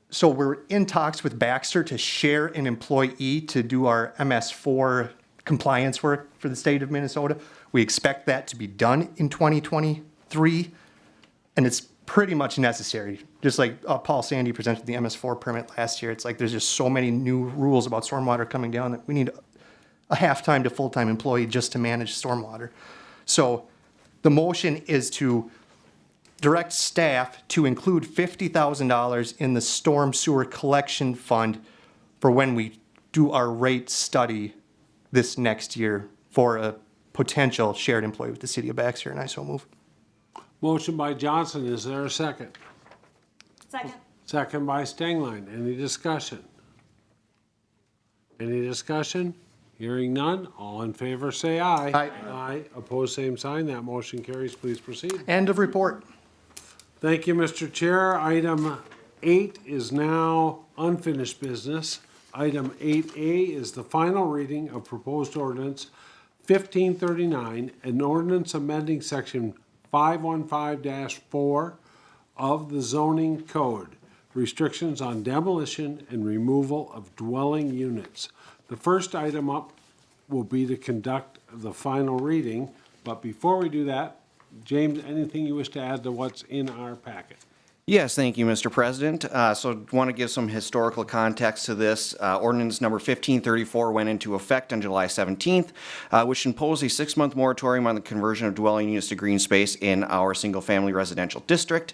So we're in talks with Baxter to share an employee to do our MS4 compliance work for the state of Minnesota. We expect that to be done in 2023, and it's pretty much necessary. Just like Paul Sandy presented the MS4 permit last year, it's like there's just so many new rules about stormwater coming down that we need a half-time to full-time employee just to manage stormwater. So the motion is to direct staff to include $50,000 in the storm sewer collection fund for when we do our rate study this next year for a potential shared employee with the city of Baxter, and I so move. Motion by Johnson, is there a second? Second. Second by Stengline. Any discussion? Any discussion? Hearing none, all in favor say aye. Aye. Aye, opposed, same sign. That motion carries. Please proceed. End of report. Thank you, Mr. Chair. Item 8 is now unfinished business. Item 8A is the final reading of proposed ordinance 1539, an ordinance amending section 515-4 of the zoning code, restrictions on demolition and removal of dwelling units. The first item up will be to conduct the final reading, but before we do that, James, anything you wish to add to what's in our packet? Yes, thank you, Mr. President. So want to give some historical context to this. Ordinance number 1534 went into effect on July 17th, which imposed a 6-month moratorium on the conversion of dwelling units to green space in our single-family residential district.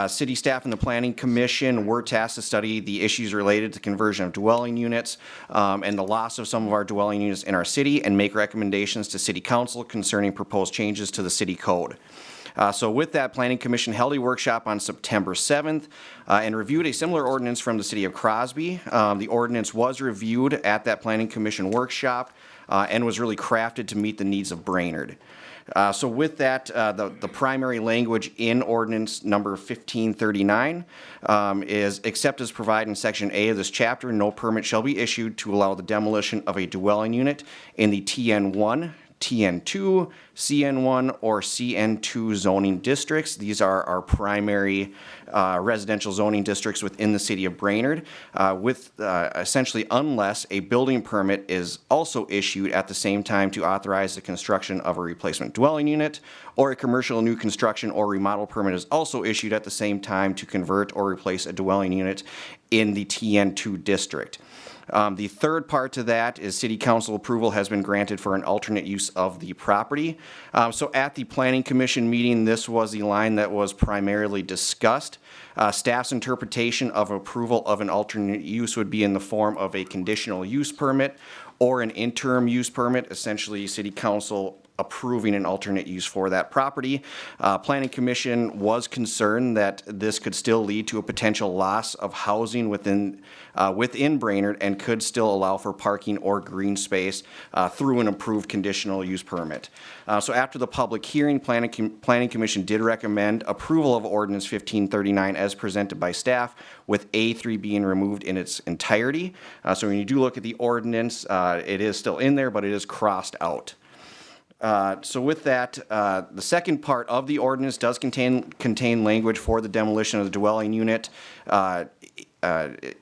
City staff and the Planning Commission were tasked to study the issues related to conversion of dwelling units and the loss of some of our dwelling units in our city and make recommendations to City Council concerning proposed changes to the city code. So with that, Planning Commission held a workshop on September 7th and reviewed a similar ordinance from the city of Crosby. The ordinance was reviewed at that Planning Commission workshop and was really crafted to meet the needs of Brainerd. So with that, the primary language in ordinance number 1539 is, except as provided in section A of this chapter, no permit shall be issued to allow the demolition of a dwelling unit in the TN1, TN2, CN1, or CN2 zoning districts. These are our primary residential zoning districts within the city of Brainerd, with essentially unless a building permit is also issued at the same time to authorize the construction of a replacement dwelling unit, or a commercial new construction or remodel permit is also issued at the same time to convert or replace a dwelling unit in the TN2 district. The third part to that is City Council approval has been granted for an alternate use of the property. So at the Planning Commission meeting, this was the line that was primarily discussed. Staff's interpretation of approval of an alternate use would be in the form of a conditional use permit or an interim use permit, essentially City Council approving an alternate use for that property. Planning Commission was concerned that this could still lead to a potential loss of housing within Brainerd and could still allow for parking or green space through an approved conditional use permit. So after the public hearing, Planning Commission did recommend approval of ordinance 1539 as presented by staff, with A3 being removed in its entirety. So when you do look at the ordinance, it is still in there, but it is crossed out. So with that, the second part of the ordinance does contain language for the demolition of the dwelling unit,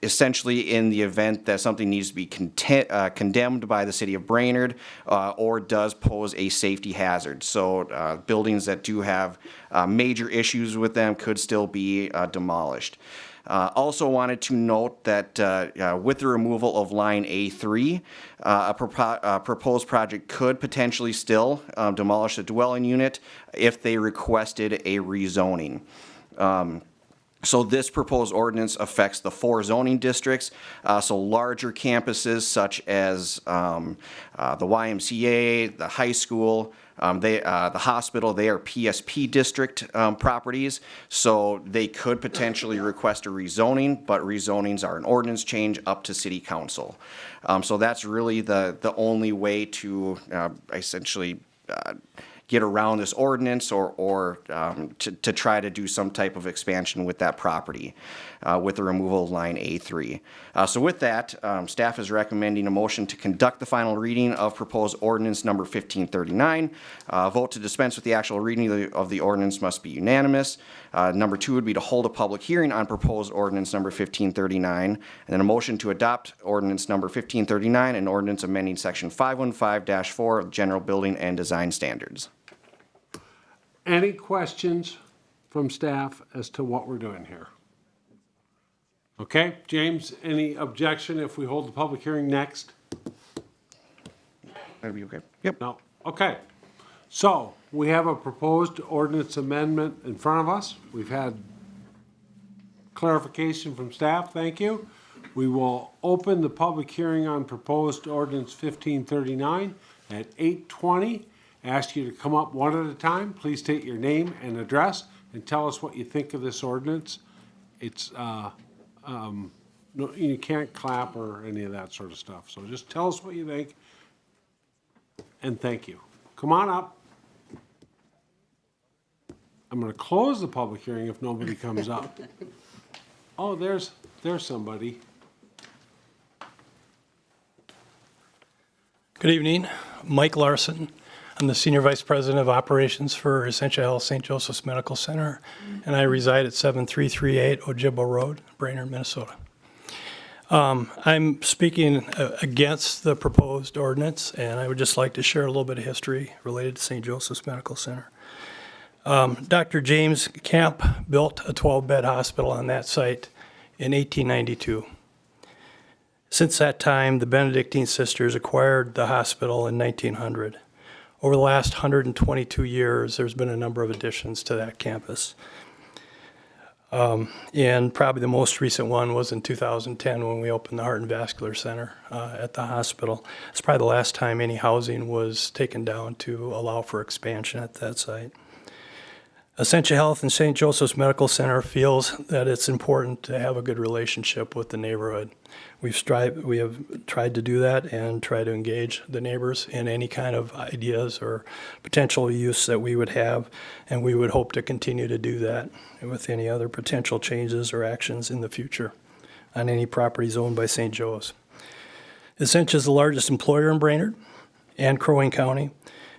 essentially in the event that something needs to be condemned by the city of Brainerd or does pose a safety hazard. So buildings that do have major issues with them could still be demolished. Also wanted to note that with the removal of line A3, a proposed project could potentially still demolish the dwelling unit if they requested a rezoning. So this proposed ordinance affects the 4 zoning districts, so larger campuses such as the YMCA, the high school, the hospital, they are PSP district properties, so they could potentially request a rezoning, but rezonings are an ordinance change up to City Council. So that's really the only way to essentially get around this ordinance or to try to do some type of expansion with that property with the removal of line A3. So with that, staff is recommending a motion to conduct the final reading of proposed ordinance number 1539. Vote to dispense with the actual reading of the ordinance must be unanimous. Number 2 would be to hold a public hearing on proposed ordinance number 1539, and then a motion to adopt ordinance number 1539, an ordinance amending section 515-4 of General Building and Design Standards. Any questions from staff as to what we're doing here? Okay, James, any objection if we hold the public hearing next? That'd be okay. Yep. No, okay. So, we have a proposed ordinance amendment in front of us. We've had clarification from staff, thank you. We will open the public hearing on proposed ordinance 1539 at 8:20. Ask you to come up one at a time. Please state your name and address and tell us what you think of this ordinance. It's, no, you can't clap or any of that sort of stuff. So just tell us what you think, and thank you. Come on up. I'm going to close the public hearing if nobody comes up. Oh, there's somebody. Good evening. Mike Larson. I'm the Senior Vice President of Operations for Essentia Health St. Joseph's Medical Center, and I reside at 7338 Ojibwa Road, Brainerd, Minnesota. I'm speaking against the proposed ordinance, and I would just like to share a little bit of history related to St. Joseph's Medical Center. Dr. James Camp built a 12-bed hospital on that site in 1892. Since that time, the Benedictine sisters acquired the hospital in 1900. Over the last 122 years, there's been a number of additions to that campus. And probably the most recent one was in 2010 when we opened the Heart and Vascular Center at the hospital. It's probably the last time any housing was taken down to allow for expansion at that site. Essentia Health and St. Joseph's Medical Center feels that it's important to have a good relationship with the neighborhood. We have tried to do that and try to engage the neighbors in any kind of ideas or potential use that we would have, and we would hope to continue to do that with any other potential changes or actions in the future on any properties owned by St. Joe's. Essentia is the largest employer in Brainerd and Crow Wing County,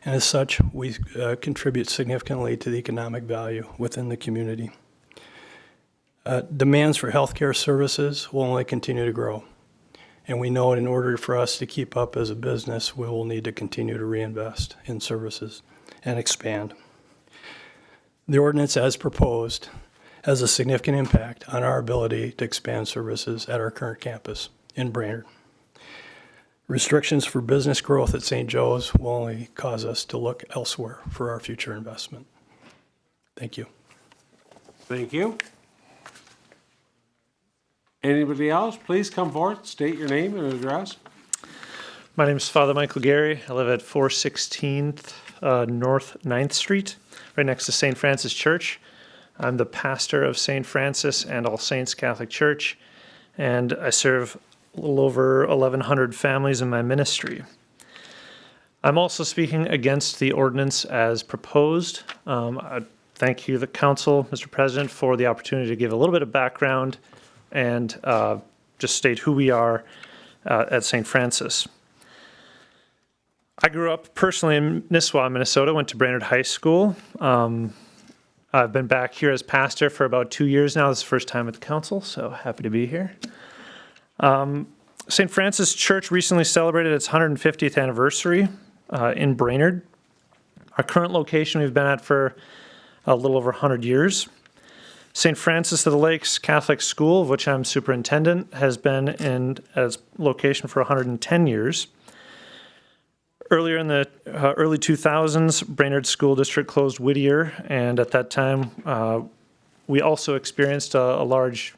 and as such, we contribute significantly to the economic value within the community. Demands for healthcare services will only continue to grow. And we know in order for us to keep up as a business, we will need to continue to reinvest in services and expand. The ordinance as proposed has a significant impact on our ability to expand services at our current campus in Brainerd. Restrictions for business growth at St. Joe's will only cause us to look elsewhere for our future investment. Thank you. Thank you. Anybody else? Please come forward, state your name and address. My name is Father Michael Gary. I live at 416 North 9th Street, right next to St. Francis Church. I'm the pastor of St. Francis and All Saints Catholic Church, and I serve a little over 1,100 families in my ministry. I'm also speaking against the ordinance as proposed. I thank you, the council, Mr. President, for the opportunity to give a little bit of background and just state who we are at St. Francis. I grew up personally in Nisswa, Minnesota, went to Brainerd High School. I've been back here as pastor for about 2 years now. This is the first time at the council, so happy to be here. St. Francis Church recently celebrated its 150th anniversary in Brainerd. Our current location we've been at for a little over 100 years. St. Francis of the Lakes Catholic School, of which I'm superintendent, has been in as location for 110 years. Earlier in the early 2000s, Brainerd School District closed Whittier, and at that time, we also experienced a large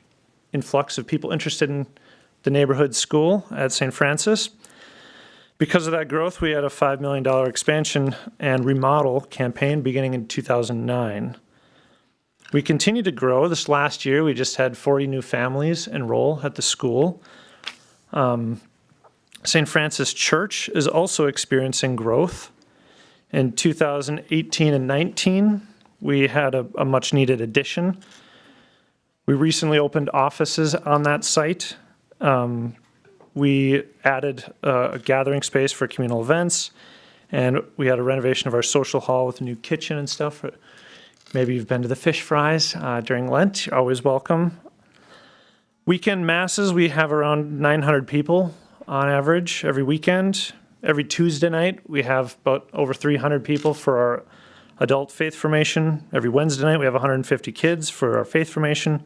influx of people interested in the neighborhood school at St. Francis. Because of that growth, we had a $5 million expansion and remodel campaign beginning in 2009. We continue to grow. This last year, we just had 40 new families enroll at the school. St. Francis Church is also experiencing growth. In 2018 and 19, we had a much-needed addition. We recently opened offices on that site. We added a gathering space for communal events, and we had a renovation of our social hall with a new kitchen and stuff. Maybe you've been to the fish fries during Lent. You're always welcome. Weekend masses, we have around 900 people on average every weekend. Every Tuesday night, we have about over 300 people for our adult faith formation. Every Wednesday night, we have 150 kids for our faith formation.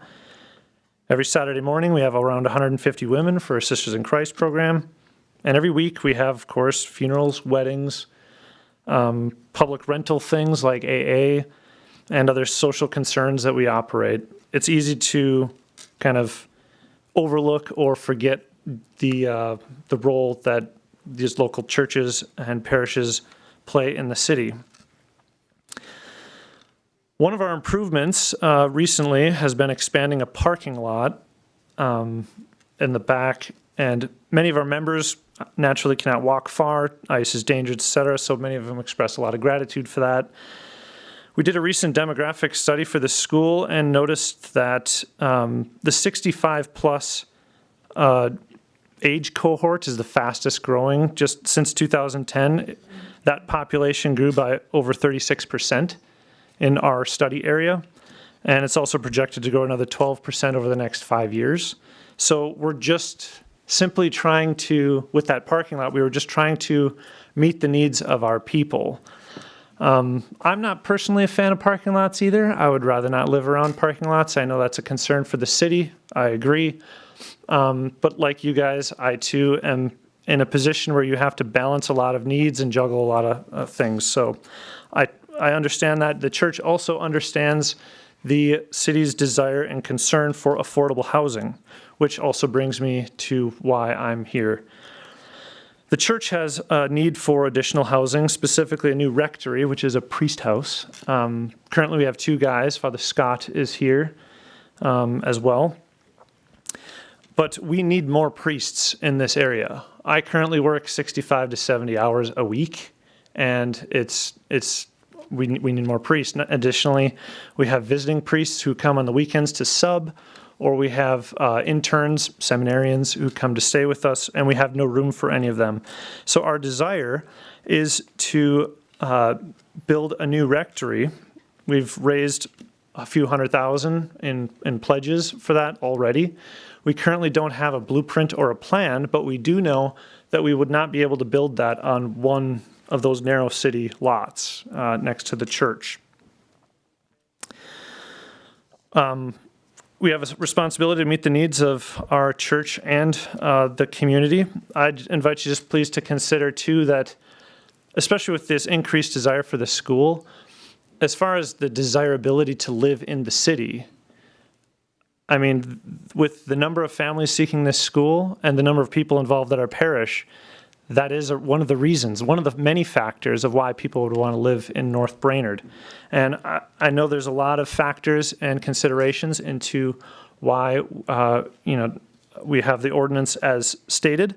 Every Saturday morning, we have around 150 women for our Sisters in Christ program. And every week, we have, of course, funerals, weddings, public rental things like AA, and other social concerns that we operate. It's easy to kind of overlook or forget the role that these local churches and parishes play in the city. One of our improvements recently has been expanding a parking lot in the back, and many of our members naturally cannot walk far. Ice is dangerous, et cetera, so many of them express a lot of gratitude for that. We did a recent demographic study for the school and noticed that the 65 plus age cohort is the fastest growing. Just since 2010, that population grew by over 36% in our study area. And it's also projected to grow another 12% over the next 5 years. So we're just simply trying to, with that parking lot, we were just trying to meet the needs of our people. I'm not personally a fan of parking lots either. I would rather not live around parking lots. I know that's a concern for the city. I agree. But like you guys, I too am in a position where you have to balance a lot of needs and juggle a lot of things. So I understand that. The church also understands the city's desire and concern for affordable housing, which also brings me to why I'm here. The church has a need for additional housing, specifically a new rectory, which is a priest house. Currently, we have 2 guys. Father Scott is here as well. But we need more priests in this area. I currently work 65 to 70 hours a week, and we need more priests. Additionally, we have visiting priests who come on the weekends to sub, or we have interns, seminarians who come to stay with us, and we have no room for any of them. So our desire is to build a new rectory. We've raised a few $100,000 in pledges for that already. We currently don't have a blueprint or a plan, but we do know that we would not be able to build that on one of those narrow city lots next to the church. We have a responsibility to meet the needs of our church and the community. I'd invite you just please to consider too that, especially with this increased desire for the school, as far as the desirability to live in the city, I mean, with the number of families seeking this school and the number of people involved at our parish, that is one of the reasons, one of the many factors of why people would want to live in North Brainerd. And I know there's a lot of factors and considerations into why we have the ordinance as stated.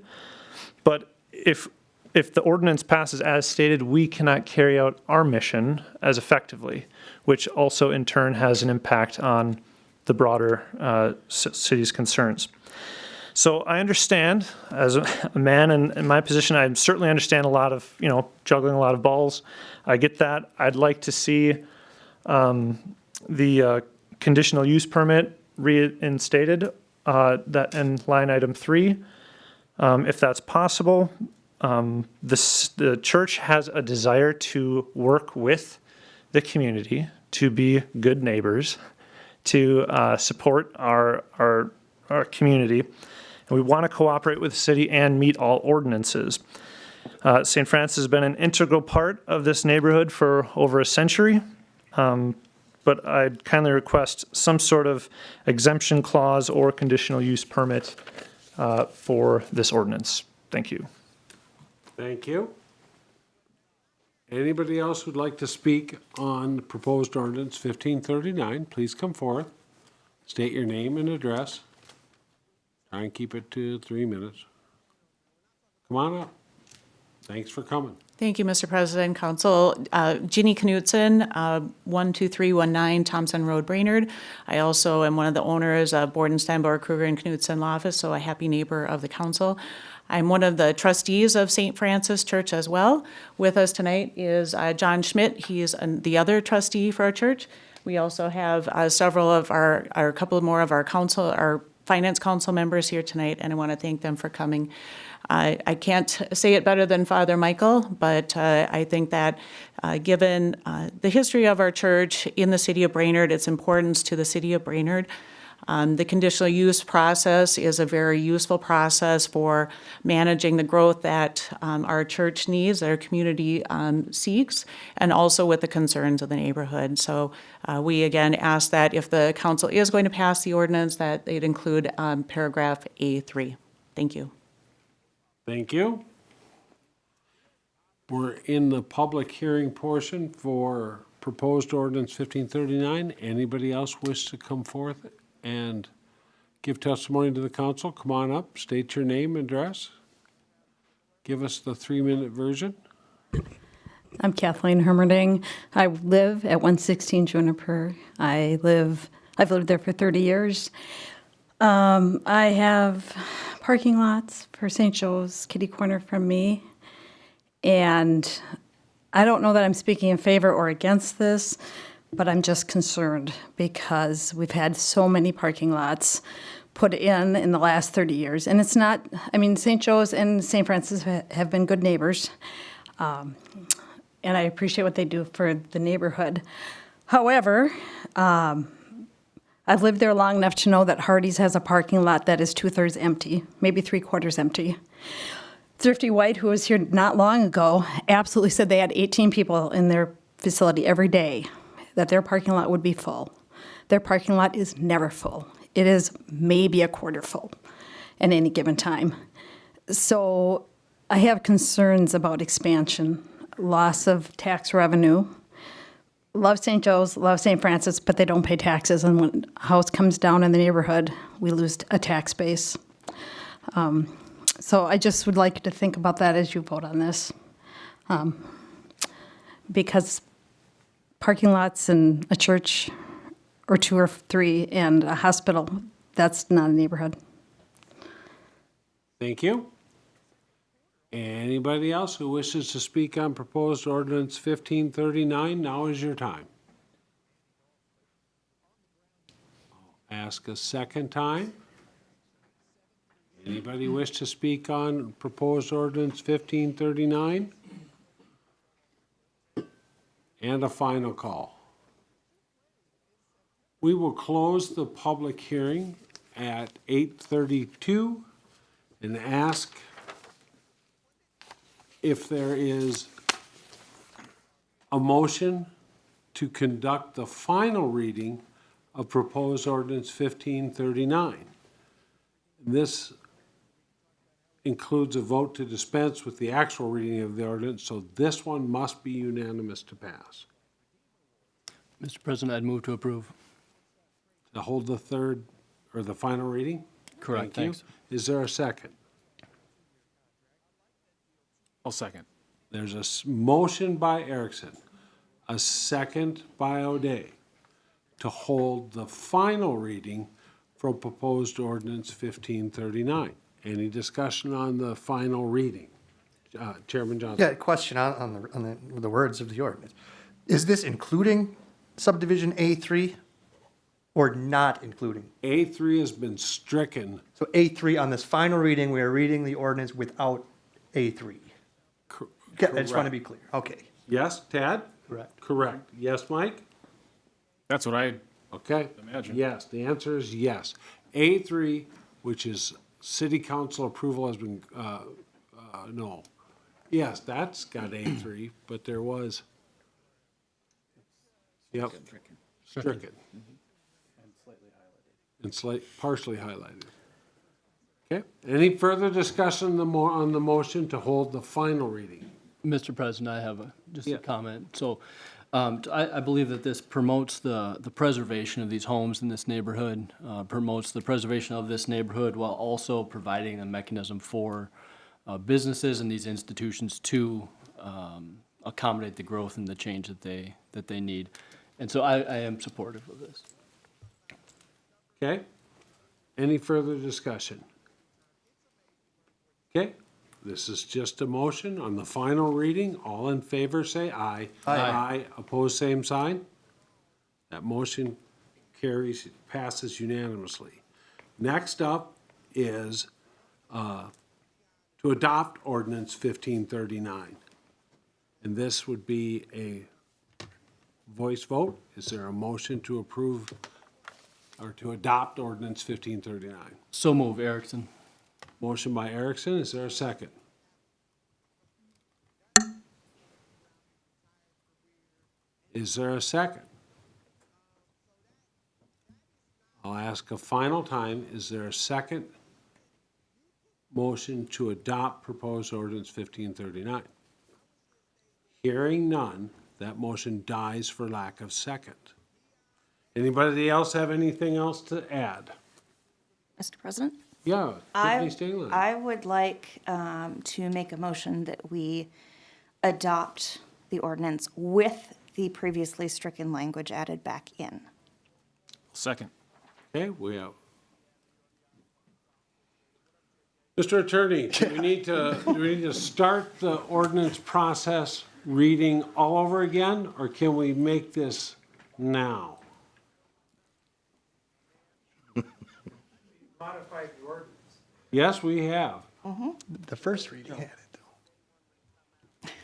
But if the ordinance passes as stated, we cannot carry out our mission as effectively, which also in turn has an impact on the broader city's concerns. So I understand, as a man in my position, I certainly understand a lot of, juggling a lot of balls. I get that. I'd like to see the conditional use permit reinstated that in line item 3, if that's possible. The church has a desire to work with the community, to be good neighbors, to support our community. And we want to cooperate with the city and meet all ordinances. St. Francis has been an integral part of this neighborhood for over a century, but I'd kindly request some sort of exemption clause or conditional use permit for this ordinance. Thank you. Thank you. Anybody else who'd like to speak on the proposed ordinance 1539, please come forth. State your name and address. Try and keep it to 3 minutes. Come on up. Thanks for coming. Thank you, Mr. President, Council. Ginny Knutson, 12319 Thompson Road, Brainerd. I also am one of the owners of Bordenstein, Boer, Kruger, and Knutson Law Office, so a happy neighbor of the council. I'm one of the trustees of St. Francis Church as well. With us tonight is John Schmidt. He is the other trustee for our church. We also have several of a couple more of our finance council members here tonight, and I want to thank them for coming. I can't say it better than Father Michael, but I think that given the history of our church in the city of Brainerd, its importance to the city of Brainerd, the conditional use process is a very useful process for managing the growth that our church needs, our community seeks, and also with the concerns of the neighborhood. So we again ask that if the council is going to pass the ordinance, that they'd include paragraph A3. Thank you. Thank you. We're in the public hearing portion for proposed ordinance 1539. Anybody else wish to come forth and give testimony to the council? Come on up, state your name and address. Give us the 3-minute version. I'm Kathleen Hermerding. I live at 116 Juniper. I've lived there for 30 years. I have parking lots for St. Joe's, kitty corner from me. And I don't know that I'm speaking in favor or against this, but I'm just concerned because we've had so many parking lots put in the last 30 years. And it's not, I mean, St. Joe's and St. Francis have been good neighbors. And I appreciate what they do for the neighborhood. However, I've lived there long enough to know that Hardee's has a parking lot that is 2/3 empty, maybe 3/4 empty. Thrifty White, who was here not long ago, absolutely said they had 18 people in their facility every day, that their parking lot would be full. Their parking lot is never full. It is maybe a quarter full at any given time. So I have concerns about expansion, loss of tax revenue. Love St. Joe's, love St. Francis, but they don't pay taxes. And when a house comes down in the neighborhood, we lose a tax base. So I just would like you to think about that as you vote on this. Because parking lots in a church or 2 or 3 and a hospital, that's not a neighborhood. Thank you. Anybody else who wishes to speak on proposed ordinance 1539, now is your time. I'll ask a second time. Anybody wish to speak on proposed ordinance 1539? And a final call. We will close the public hearing at 8:32 and ask if there is a motion to conduct the final reading of proposed ordinance 1539. This includes a vote to dispense with the actual reading of the ordinance, so this one must be unanimous to pass. Mr. President, I'd move to approve. To hold the third or the final reading? Correct, Thank you. thanks. Is there a second? I'll second. There's a motion by Erickson, a second by O'Day, to hold the final reading for proposed ordinance 1539. Any discussion on the final reading? Chairman Johnson. Yeah, question on the words of the ordinance. Is this including subdivision A3 or not including? A3 has been stricken. So A3 on this final reading, we are reading the ordinance without A3. Okay, I just want to be clear. Okay. Yes, Tad? Correct. Correct. Yes, Mike? That's what I Okay. imagine. Yes, the answer is yes. A3, which is city council approval, has been, no. Yes, that's got A3, but there was. Yep. Stricken. And partially highlighted. Okay. Any further discussion on the motion to hold the final reading? Mr. President, I have just Yeah. a comment. So I believe that this promotes the preservation of these homes in this neighborhood, promotes the preservation of this neighborhood while also providing a mechanism for businesses and these institutions to accommodate the growth and the change that they need. And so I am supportive of this. Okay. Any further discussion? Okay. This is just a motion on the final reading. All in favor, say aye. Aye. Aye. Opposed, same sign. That motion passes unanimously. Next up is to adopt ordinance 1539. And this would be a voice vote. Is there a motion to approve or to adopt ordinance 1539? So move, Erickson. Motion by Erickson, is there a second? Is there a second? I'll ask a final time, is there a second motion to adopt proposed ordinance 1539? Hearing none, that motion dies for lack of second. Anybody else have anything else to add? Mr. President? Yeah, Tiffany Stenglein. I would like to make a motion that we adopt the ordinance with the previously stricken language added back in. Second. Okay, we have. Mr. Attorney, do we need to start the ordinance process reading all over again, or can we make this now? Modified the ordinance. Yes, we have. The first reading had it.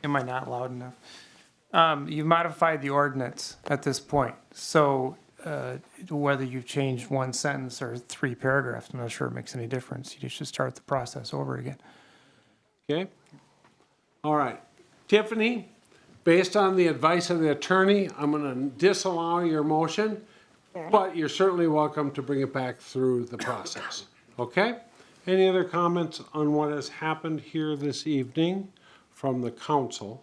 Am I not loud enough? You've modified the ordinance at this point, so whether you've changed one sentence or 3 paragraphs, I'm not sure it makes any difference. You should start the process over again. Okay? All right. Tiffany, based on the advice of the attorney, I'm going to disallow your motion, but you're certainly welcome to bring it back through the process. Okay? Any other comments on what has happened here this evening from the council?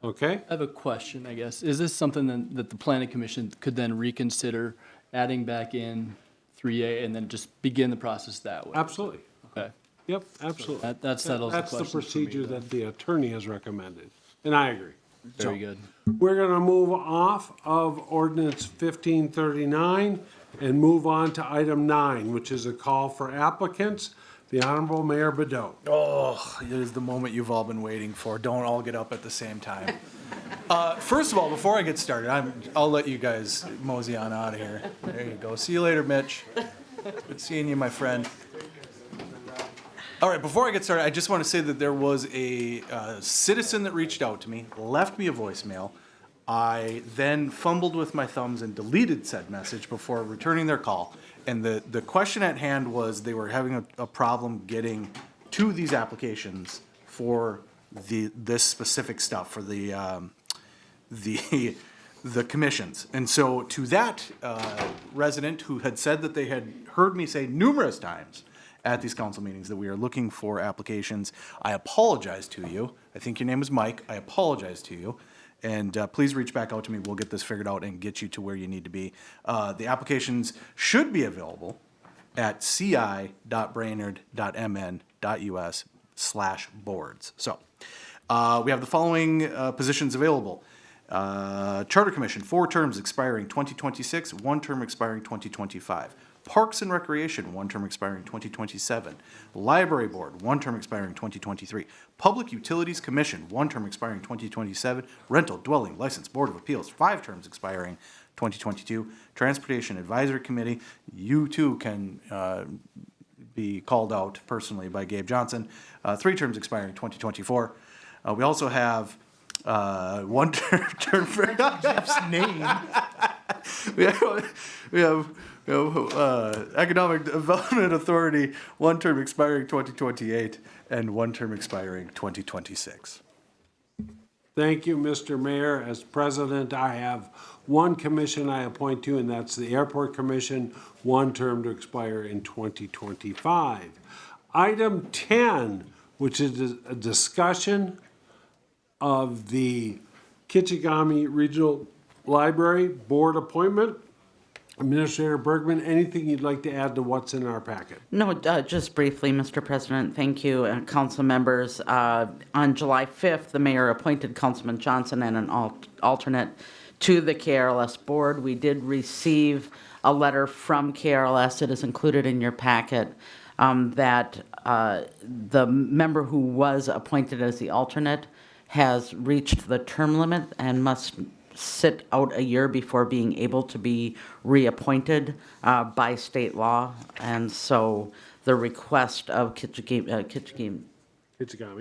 Okay? I have a question, I guess. Is this something that the planning commission could then reconsider adding back in 3A and then just begin the process that way? Absolutely. Okay. Yep, absolutely. That settles the That's the question for me, procedure then. that the attorney has recommended, and I agree. Very good. We're going to move off of ordinance 1539 and move on to item 9, which is a call for applicants. The Honorable Mayor Bedot. Oh, it is the moment you've all been waiting for. Don't all get up at the same time. First of all, before I get started, I'll let you guys mosey on out of here. There you go. See you later, Mitch. Good seeing you, my friend. All right, before I get started, I just want to say that there was a citizen that reached out to me, left me a voicemail. I then fumbled with my thumbs and deleted said message before returning their call. And the question at hand was they were having a problem getting to these applications for this specific stuff, for the commissions. And so to that resident who had said that they had heard me say numerous times at these council meetings that we are looking for applications, I apologize to you. I think your name is Mike. I apologize to you. And please reach back out to me. We'll get this figured out and get you to where you need to be. The applications should be available at ci.brainerd.mn.us/boards. So we have the following positions available. Charter Commission, 4 terms expiring 2026, 1 term expiring 2025. Parks and Recreation, 1 term expiring 2027. Library Board, 1 term expiring 2023. Public Utilities Commission, 1 term expiring 2027. Rental Dwelling License Board of Appeals, 5 terms expiring 2022. Transportation Advisory Committee, you too can be called out personally by Gabe Johnson, 3 terms expiring 2024. We also have 1 term for Jeff's name. We have Economic Development Authority, 1 term expiring 2028 and 1 term expiring 2026. Thank you, Mr. Mayor. As president, I have 1 commission I appoint to, and that's the Airport Commission, 1 term to expire in 2025. Item 10, which is a discussion of the Kitchigami Regional Library Board appointment. Administrator Bergman, anything you'd like to add to what's in our packet? No, just briefly, Mr. President, thank you, council members. On July 5th, the mayor appointed Councilman Johnson and an alternate to the KRLS board. We did receive a letter from KRLS, it is included in your packet, that the member who was appointed as the alternate has reached the term limit and must sit out a year before being able to be reappointed by state law. And so the request of Kitchigami.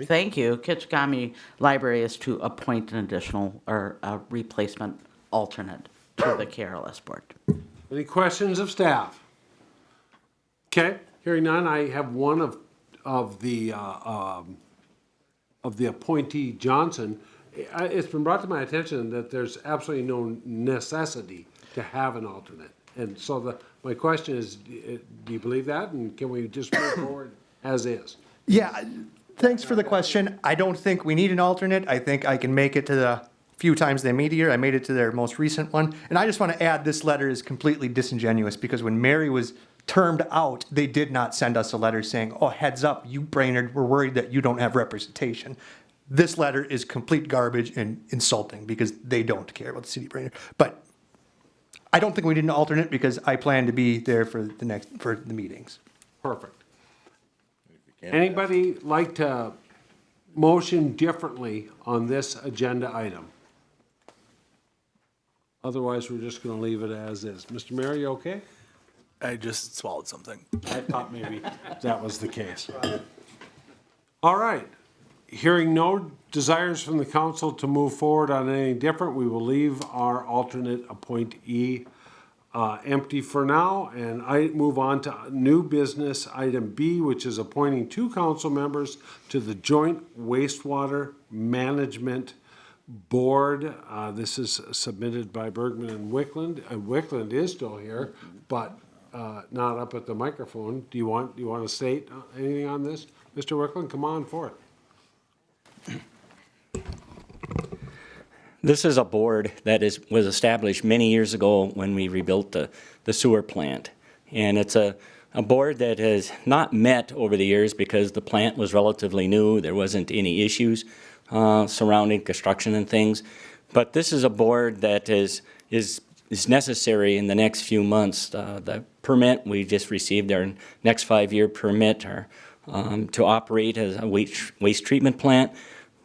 Thank you. Kitchigami Library is to appoint an additional or a replacement alternate to the KRLS board. Any questions of staff? Okay, hearing none, I have one of the appointee Johnson. It's been brought to my attention that there's absolutely no necessity to have an alternate. And so my question is, do you believe that? And can we just move forward as is? Yeah, Thanks for the question. I don't think we need an alternate. I think I can make it to the few times they meet here. I made it to their most recent one. And I just want to add, this letter is completely disingenuous because when Mary was termed out, they did not send us a letter saying, oh, heads up, you Brainerd, we're worried that you don't have representation. This letter is complete garbage and insulting because they don't care about the city of Brainerd. But I don't think we need an alternate because I plan to be there for the meetings. Perfect. Anybody like to motion differently on this agenda item? Otherwise, we're just going to leave it as is. Mr. Mayor, you okay? I just swallowed something. I thought maybe that was the case. All right. Hearing no desires from the council to move forward on anything different, we will leave our alternate appointee empty for now, and I move on to new business item B, which is appointing 2 council members to the Joint Wastewater Management Board. This is submitted by Bergman and Wickland. Wickland is still here, but not up at the microphone. Do you want to state anything on this, Mr. Wickland? Come on forth. This is a board that was established many years ago when we rebuilt the sewer plant. And it's a board that has not met over the years because the plant was relatively new. There wasn't any issues surrounding construction and things. But this is a board that is necessary in the next few months. The permit, we just received our next 5-year permit to operate as a waste treatment plant.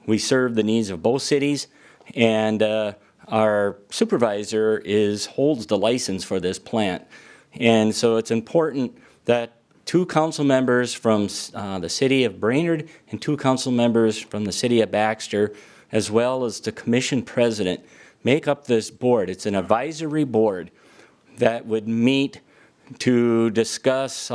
We serve the needs of both cities. And our supervisor holds the license for this plant. And so it's important that 2 council members from the city of Brainerd and 2 council members from the city of Baxter, as well as the commission president, make up this board. It's an advisory board that would meet to discuss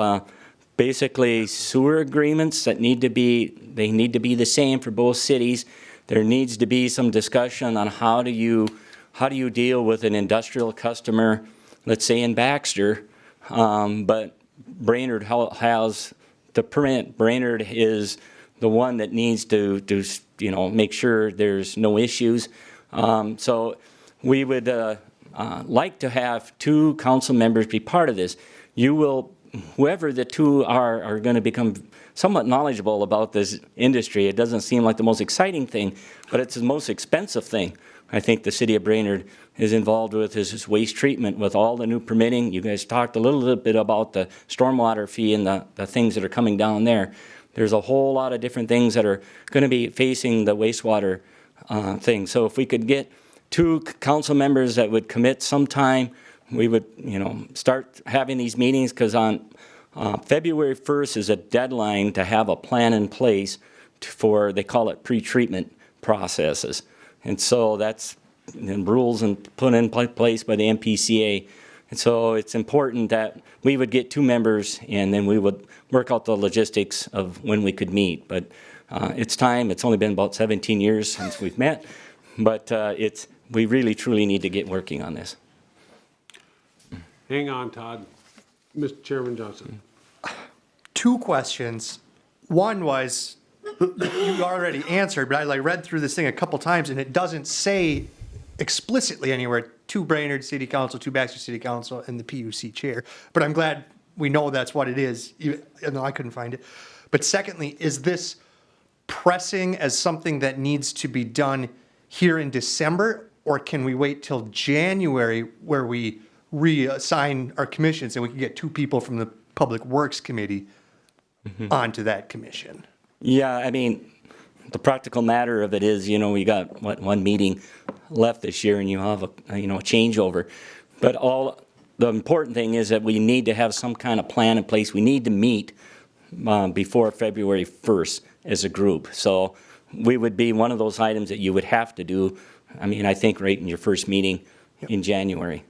basically sewer agreements that need to be the same for both cities. There needs to be some discussion on how do you deal with an industrial customer, let's say in Baxter, but Brainerd has the permit. Brainerd is the one that needs to make sure there's no issues. So we would like to have 2 council members be part of this. Whoever the 2 are going to become somewhat knowledgeable about this industry. It doesn't seem like the most exciting thing, but it's the most expensive thing I think the city of Brainerd is involved with is waste treatment with all the new permitting. You guys talked a little bit about the stormwater fee and the things that are coming down there. There's a whole lot of different things that are going to be facing the wastewater thing. So if we could get 2 council members that would commit some time, we would start having these meetings, because on February 1st is a deadline to have a plan in place for, they call it pre-treatment processes. And so that's rules and put in place by the MPCA. And so it's important that we would get 2 members and then we would work out the logistics of when we could meet. But it's time. It's only been about 17 years since we've met. But we really, truly need to get working on this. Hang on, Todd. Mr. Chairman Johnson. 2 questions. One was, you already answered, but I read through this thing a couple times and it doesn't say explicitly anywhere 2 Brainerd City Council, 2 Baxter City Council, and the PUC chair. But I'm glad we know that's what it is. No, I couldn't find it. But secondly, is this pressing as something that needs to be done here in December, or can we wait till January where we reassign our commissions and we can get 2 people from the Public Works Committee onto that commission? Yeah, I mean, the practical matter of it is, we got, 1 meeting left this year and you have a changeover. But the important thing is that we need to have some kind of plan in place. We need to meet before February 1st as a group. So we would be one of those items that you would have to do, I think right in your first meeting in January.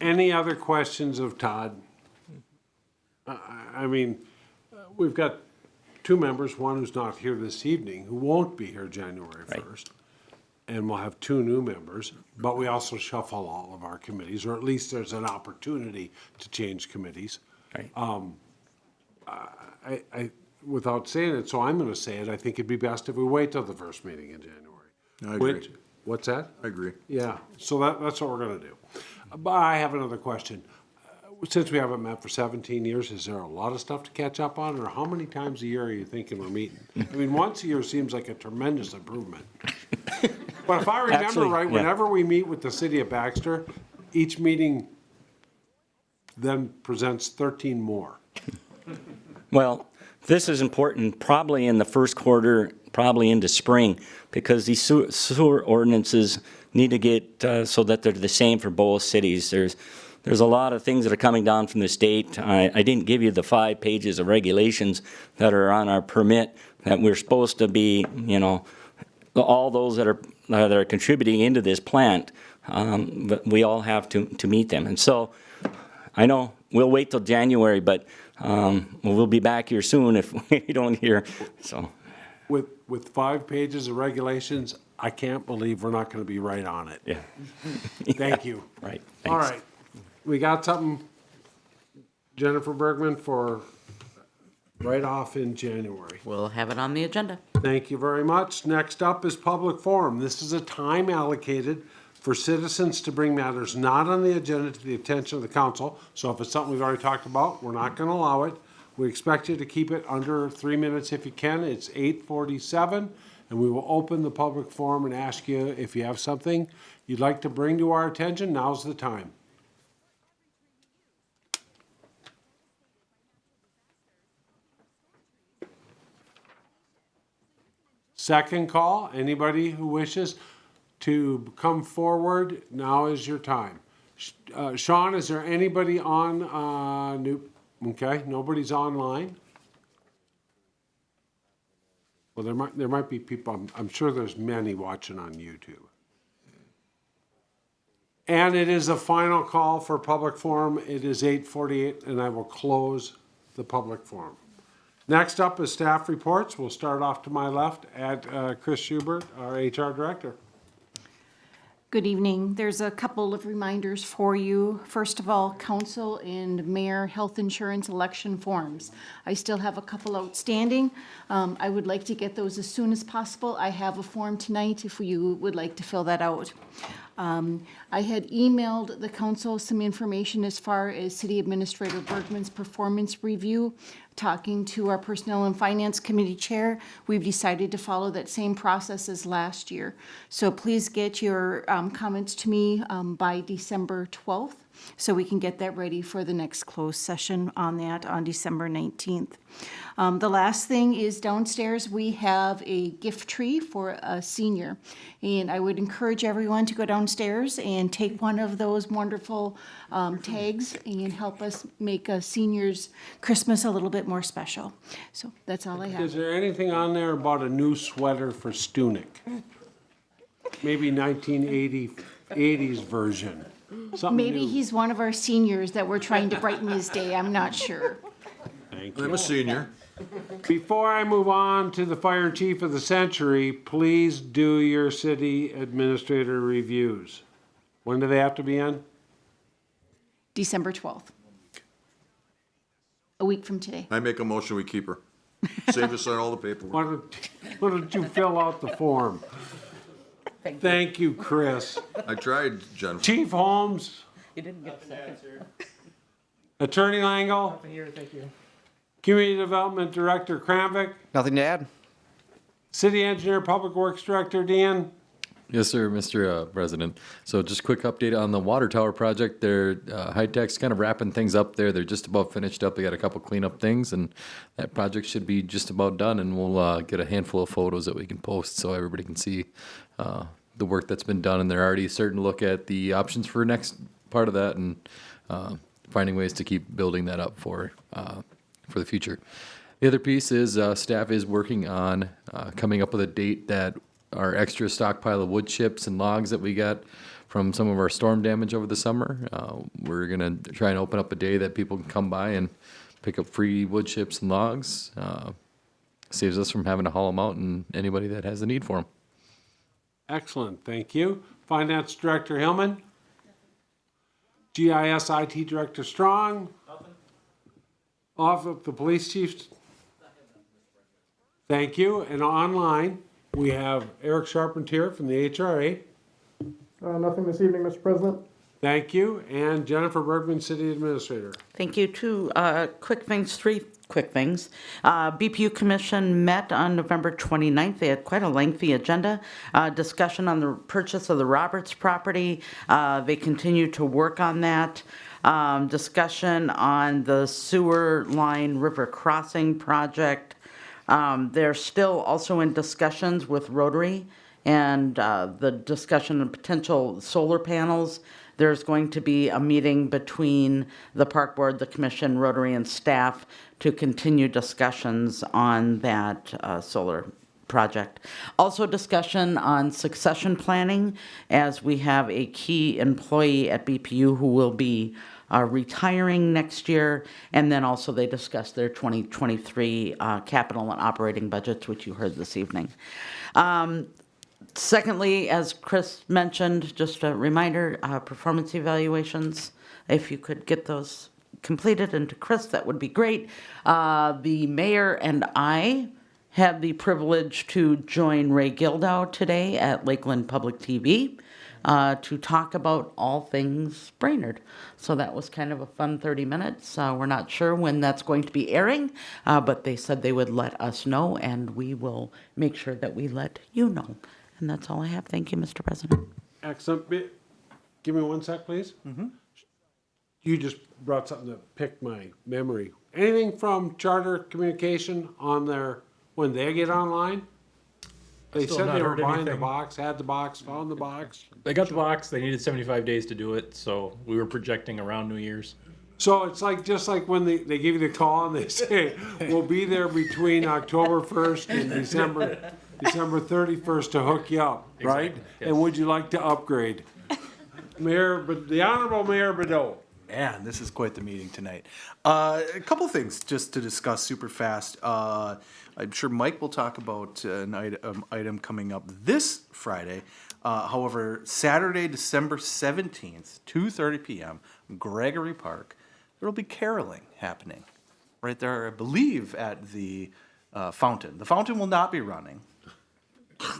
Any other questions of Todd? We've got 2 members, one who's not here this evening, who won't be here January 1st. And we'll have 2 new members, but we also shuffle all of our committees, or at least there's an opportunity to change committees. Right. without saying it, so I'm gonna say it, I think it'd be best if we wait till the first meeting in January. I agree. What's that? I agree. Yeah, so that's what we're gonna do. But I have another question. Since we haven't met for 17 years, is there a lot of stuff to catch up on, or how many times a year are you thinking we're meeting? I mean, once a year seems like a tremendous improvement. But if I remember Actually, right, yeah. whenever we meet with the city of Baxter, each meeting then presents 13 more. Well, this is important probably in the first quarter, probably into spring, because these sewer ordinances need to get so that they're the same for both cities. There's a lot of things that are coming down from the state. I didn't give you the 5 pages of regulations that are on our permit that we're supposed to be, all those that are contributing into this plant, but we all have to meet them. And so I know we'll wait till January, but we'll be back here soon if we don't hear. So With 5 pages of regulations, I can't believe we're not gonna be right on it. yeah. Thank you. Right. All Thanks. right, we got something, Jennifer Bergman, for right off in January. We'll have it on the agenda. Thank you very much. Next up is public forum. This is a time allocated for citizens to bring matters not on the agenda to the attention of the council. So if it's something we've already talked about, we're not gonna allow it. We expect you to keep it under 3 minutes if you can. It's 8:47, and we will open the public forum and ask you if you have something you'd like to bring to our attention. Now's the time. Second call, anybody who wishes to come forward, now is your time. Sean, is there anybody on, okay, nobody's online? Well, there might be people, I'm sure there's many watching on YouTube. And it is a final call for public forum. It is 8:48, and I will close the public forum. Next up is staff reports. We'll start off to my left at Chris Schubert, our HR director. Good evening. There's a couple of reminders for you. First of all, council and mayor health insurance election forms. I still have a couple outstanding. I would like to get those as soon as possible. I have a form tonight if you would like to fill that out. I had emailed the council some information as far as City Administrator Bergman's performance review. Talking to our Personnel and Finance Committee Chair, we've decided to follow that same process as last year. So please get your comments to me by December 12th, so we can get that ready for the next closed session on that on December 19th. The last thing is downstairs, we have a gift tree for a senior. And I would encourage everyone to go downstairs and take one of those wonderful tags and help us make a senior's Christmas a little bit more special. So that's all I have. Is there anything on there about a new sweater for Stunek? Maybe 1980s version? Something Maybe new. he's one of our seniors that we're trying to brighten his day, I'm not sure. Thank you. I'm a senior. Before I move on to the fire chief of the century, please do your city administrator reviews. When do they have to be in? December 12th. A week from today. I make a motion, we keep her. Save us on all the paperwork. Why don't you fill out the form? Thank you, Chris. I tried, Jennifer. Chief Holmes, You didn't get a second. Attorney Langle, Here, thank you. Community Development Director Kramvik, Nothing to add? City Engineer, Public Works Director Dan. Yes, sir, Mr. President. So just a quick update on the water tower project. They're, High Tech's kind of wrapping things up there. They're just about finished up. They got a couple cleanup things, and that project should be just about done, and we'll get a handful of photos that we can post so everybody can see the work that's been done, and they're already starting to look at the options for next part of that and finding ways to keep building that up for the future. The other piece is staff is working on coming up with a date that our extra stockpile of wood chips and logs that we got from some of our storm damage over the summer. We're gonna try and open up a day that people can come by and pick up free wood chips and logs. Saves us from having to haul them out and anybody that has the need for them. Excellent, thank you. Finance Director Hillman. GIS IT Director Strong. Off of the police chief. Thank you. And online, we have Eric Charpentier from the HRA. Nothing this evening, Mr. President. Thank you. And Jennifer Bergman, City Administrator. Thank you. Three quick things. BPU Commission met on November 29th. They had quite a lengthy agenda. Discussion on the purchase of the Roberts property. They continue to work on that. Discussion on the sewer line river crossing project. They're still also in discussions with Rotary and the discussion of potential solar panels. There's going to be a meeting between the Park Board, the Commission, Rotary, and staff to continue discussions on that solar project. Also discussion on succession planning, as we have a key employee at BPU who will be retiring next year. And then also they discussed their 2023 capital and operating budgets, which you heard this evening. Secondly, as Chris mentioned, just a reminder, performance evaluations, if you could get those completed, and to Chris, that would be great. The mayor and I had the privilege to join Ray Gildow today at Lakeland Public TV to talk about all things Brainerd. So that was kind of a fun 30 minutes. We're not sure when that's going to be airing, but they said they would let us know, and we will make sure that we let you know. And that's all I have. Thank you, Mr. President. Excellent. Give me 1 sec, please. You just brought something that picked my memory. Anything from Charter Communication on their, when they get online? They Still said not they were heard buying the anything. box, had the box, found the box. They got the box. They needed 75 days to do it, so we were projecting around New Year's. So it's like, just like when they give you the call and they say, we'll be there between October 1st and December 31st to hook you up, right? Exactly, yes. And would you like to upgrade? The Honorable Mayor Bedot. Man, this is quite the meeting tonight. A couple things just to discuss super fast. I'm sure Mike will talk about an item coming up this Friday. However, Saturday, December 17th, 2:30 p.m., Gregory Park, there will be caroling happening right there, I believe, at the fountain. The fountain will not be running.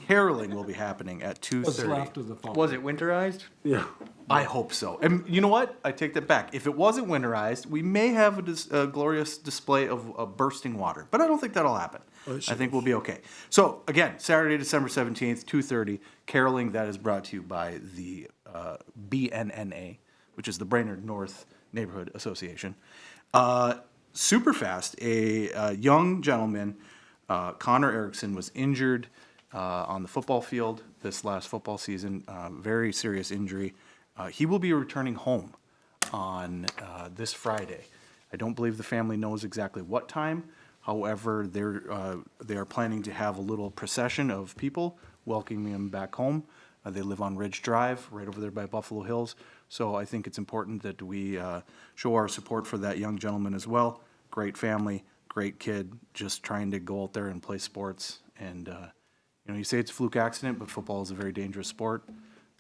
Caroling will be happening at 2:30. What's left of the fountain? Was it winterized? Yeah. I hope so. And you know what? I take that back. If it wasn't winterized, we may have a glorious display of bursting water. But I don't think that'll happen. I think we'll be okay. So, again, Saturday, December 17th, 2:30, caroling. That is brought to you by the BNNA, which is the Brainerd North Neighborhood Association. Super fast, a young gentleman, Connor Erickson, was injured on the football field this last football season. Very serious injury. He will be returning home on this Friday. I don't believe the family knows exactly what time. However, they are planning to have a little procession of people welcoming him back home. They live on Ridge Drive, right over there by Buffalo Hills. So I think it's important that we show our support for that young gentleman as well. Great family, great kid, just trying to go out there and play sports. And you say it's a fluke accident, but football is a very dangerous sport.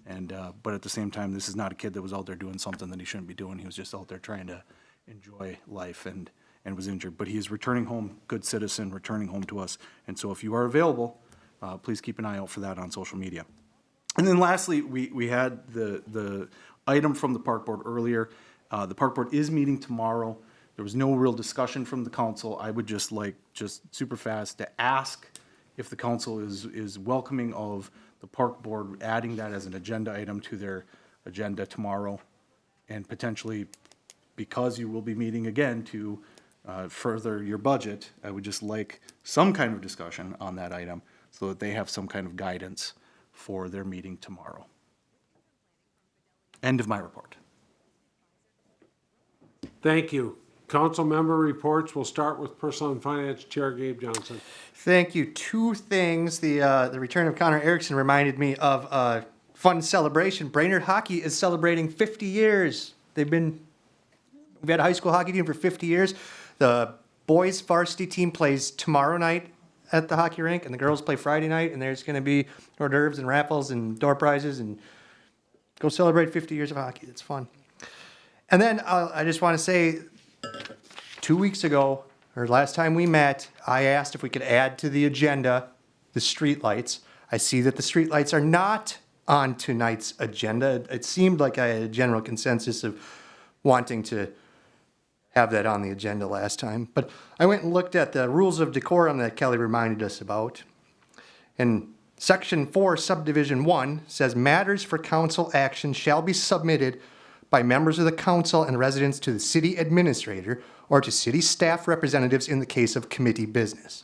And but at the same time, this is not a kid that was out there doing something that he shouldn't be doing. He was just out there trying to enjoy life and was injured. But he is returning home, good citizen, returning home to us. And so if you are available, please keep an eye out for that on social media. And then lastly, we had the item from the Park Board earlier. The Park Board is meeting tomorrow. There was no real discussion from the council. I would just super fast to ask if the council is welcoming of the Park Board adding that as an agenda item to their agenda tomorrow, and potentially, because you will be meeting again to further your budget, I would just like some kind of discussion on that item so that they have some kind of guidance for their meeting tomorrow. End of my report. Thank you. Council member reports. We'll start with Personal and Finance Chair Gabe Johnson. Thank you. Two things. The return of Connor Erickson reminded me of a fun celebration. Brainerd Hockey is celebrating 50 years. We've had a high school hockey team for 50 years. The boys varsity team plays tomorrow night at the hockey rink, and the girls play Friday night, and there's going to be hors d'oeuvres and raffles and door prizes, and go celebrate 50 years of hockey. It's fun. And then I just want to say, 2 weeks ago, or last time we met, I asked if we could add to the agenda the streetlights. I see that the streetlights are not on tonight's agenda. It seemed like I had a general consensus of wanting to have that on the agenda last time. But I went and looked at the rules of decorum that Kelly reminded us about. And Section 4, Subdivision 1 says matters for council action shall be submitted by members of the council and residents to the city administrator or to city staff representatives in the case of committee business.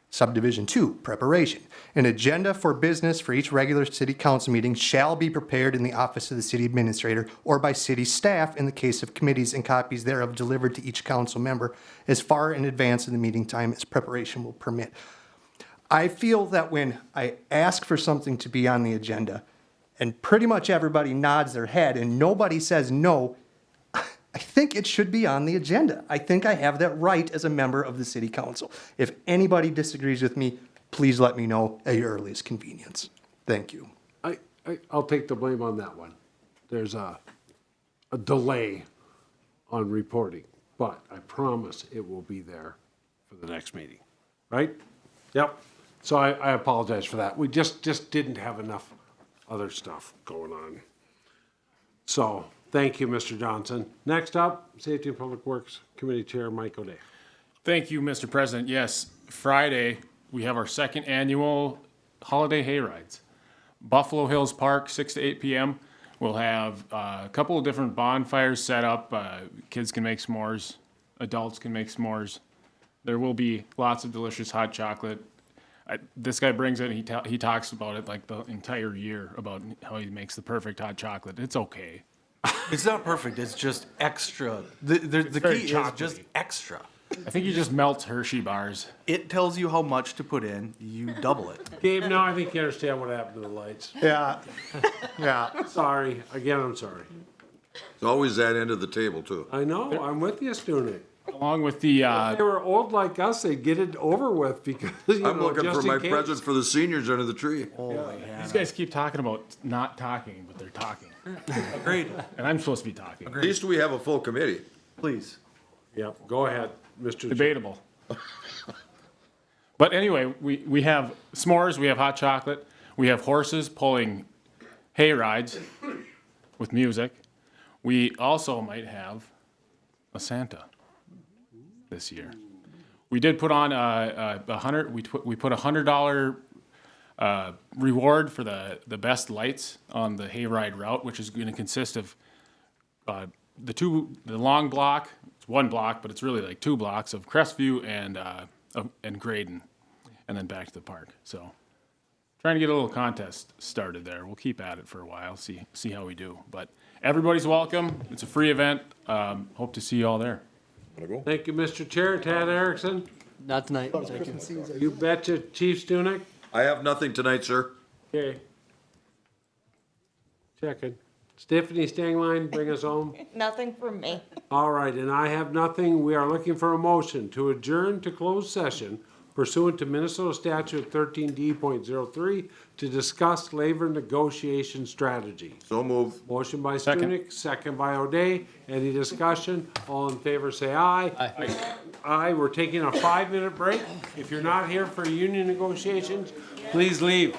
Subdivision 2, preparation. An agenda for business for each regular city council meeting shall be prepared in the office of the city administrator or by city staff in the case of committees, and copies thereof delivered to each council member as far in advance of the meeting time as preparation will permit. I feel that when I ask for something to be on the agenda and pretty much everybody nods their head and nobody says no, I think it should be on the agenda. I think I have that right as a member of the city council. If anybody disagrees with me, please let me know at your earliest convenience. Thank you. I'll take the blame on that one. There's a delay on reporting, but I promise it will be there for the next meeting, right? Yep. So I apologize for that. We just didn't have enough other stuff going on. So, thank you, Mr. Johnson. Next up, Safety and Public Works Committee Chair Mike O'Day. Thank you, Mr. President. Yes, Friday, we have our second annual holiday hay rides. Buffalo Hills Park, 6 to 8 p.m. We'll have a couple of different bonfires set up. Kids can make s'mores. Adults can make s'mores. There will be lots of delicious hot chocolate. This guy brings it, and he talks about it like the entire year, about how he makes the perfect hot chocolate. It's okay. It's not perfect, it's just extra. The very key is chocolatey. just extra. I think he just melts Hershey bars. It tells you how much to put in, you double it. Gabe, now I think you understand what happened to the lights. Yeah. Yeah. Sorry. Again, I'm sorry. It's always that end of the table, too. I know. I'm with you, Stunek. Along with the, If they were old like us, they'd get it over with because, I'm looking just for my in case. present for the seniors under the tree. these guys keep talking about not talking, but they're talking. Agreed. And I'm supposed to be talking. At least we have a full committee. Please. Yep, go ahead, Mr. Debatable. But anyway, we have s'mores, we have hot chocolate, we have horses pulling hay rides with music. We also might have a Santa this year. We did put on we put $100 reward for the best lights on the hayride route, which is going to consist of the long block. It's one block, but it's really like 2 blocks of Crestview and Graydon, and then back to the park. So, trying to get a little contest started there. We'll keep at it for a while, see how we do. But everybody's welcome. It's a free event. Hope to see you all there. Thank you, Mr. Chair. Tad Erickson. Not tonight, thank you. You betcha, Chief Stunek. I have nothing tonight, sir. Okay. Checking. Stephanie Stangline, bring us home. Nothing from me. All right, and I have nothing. We are looking for a motion to adjourn to closed session pursuant to Minnesota Statute 13D.03 to discuss labor negotiation strategy. So move. Motion by Stunek, second by O'Day. Any discussion? All in favor, say aye. Aye. Aye. We're taking a 5-minute break. If you're not here for union negotiations, please leave.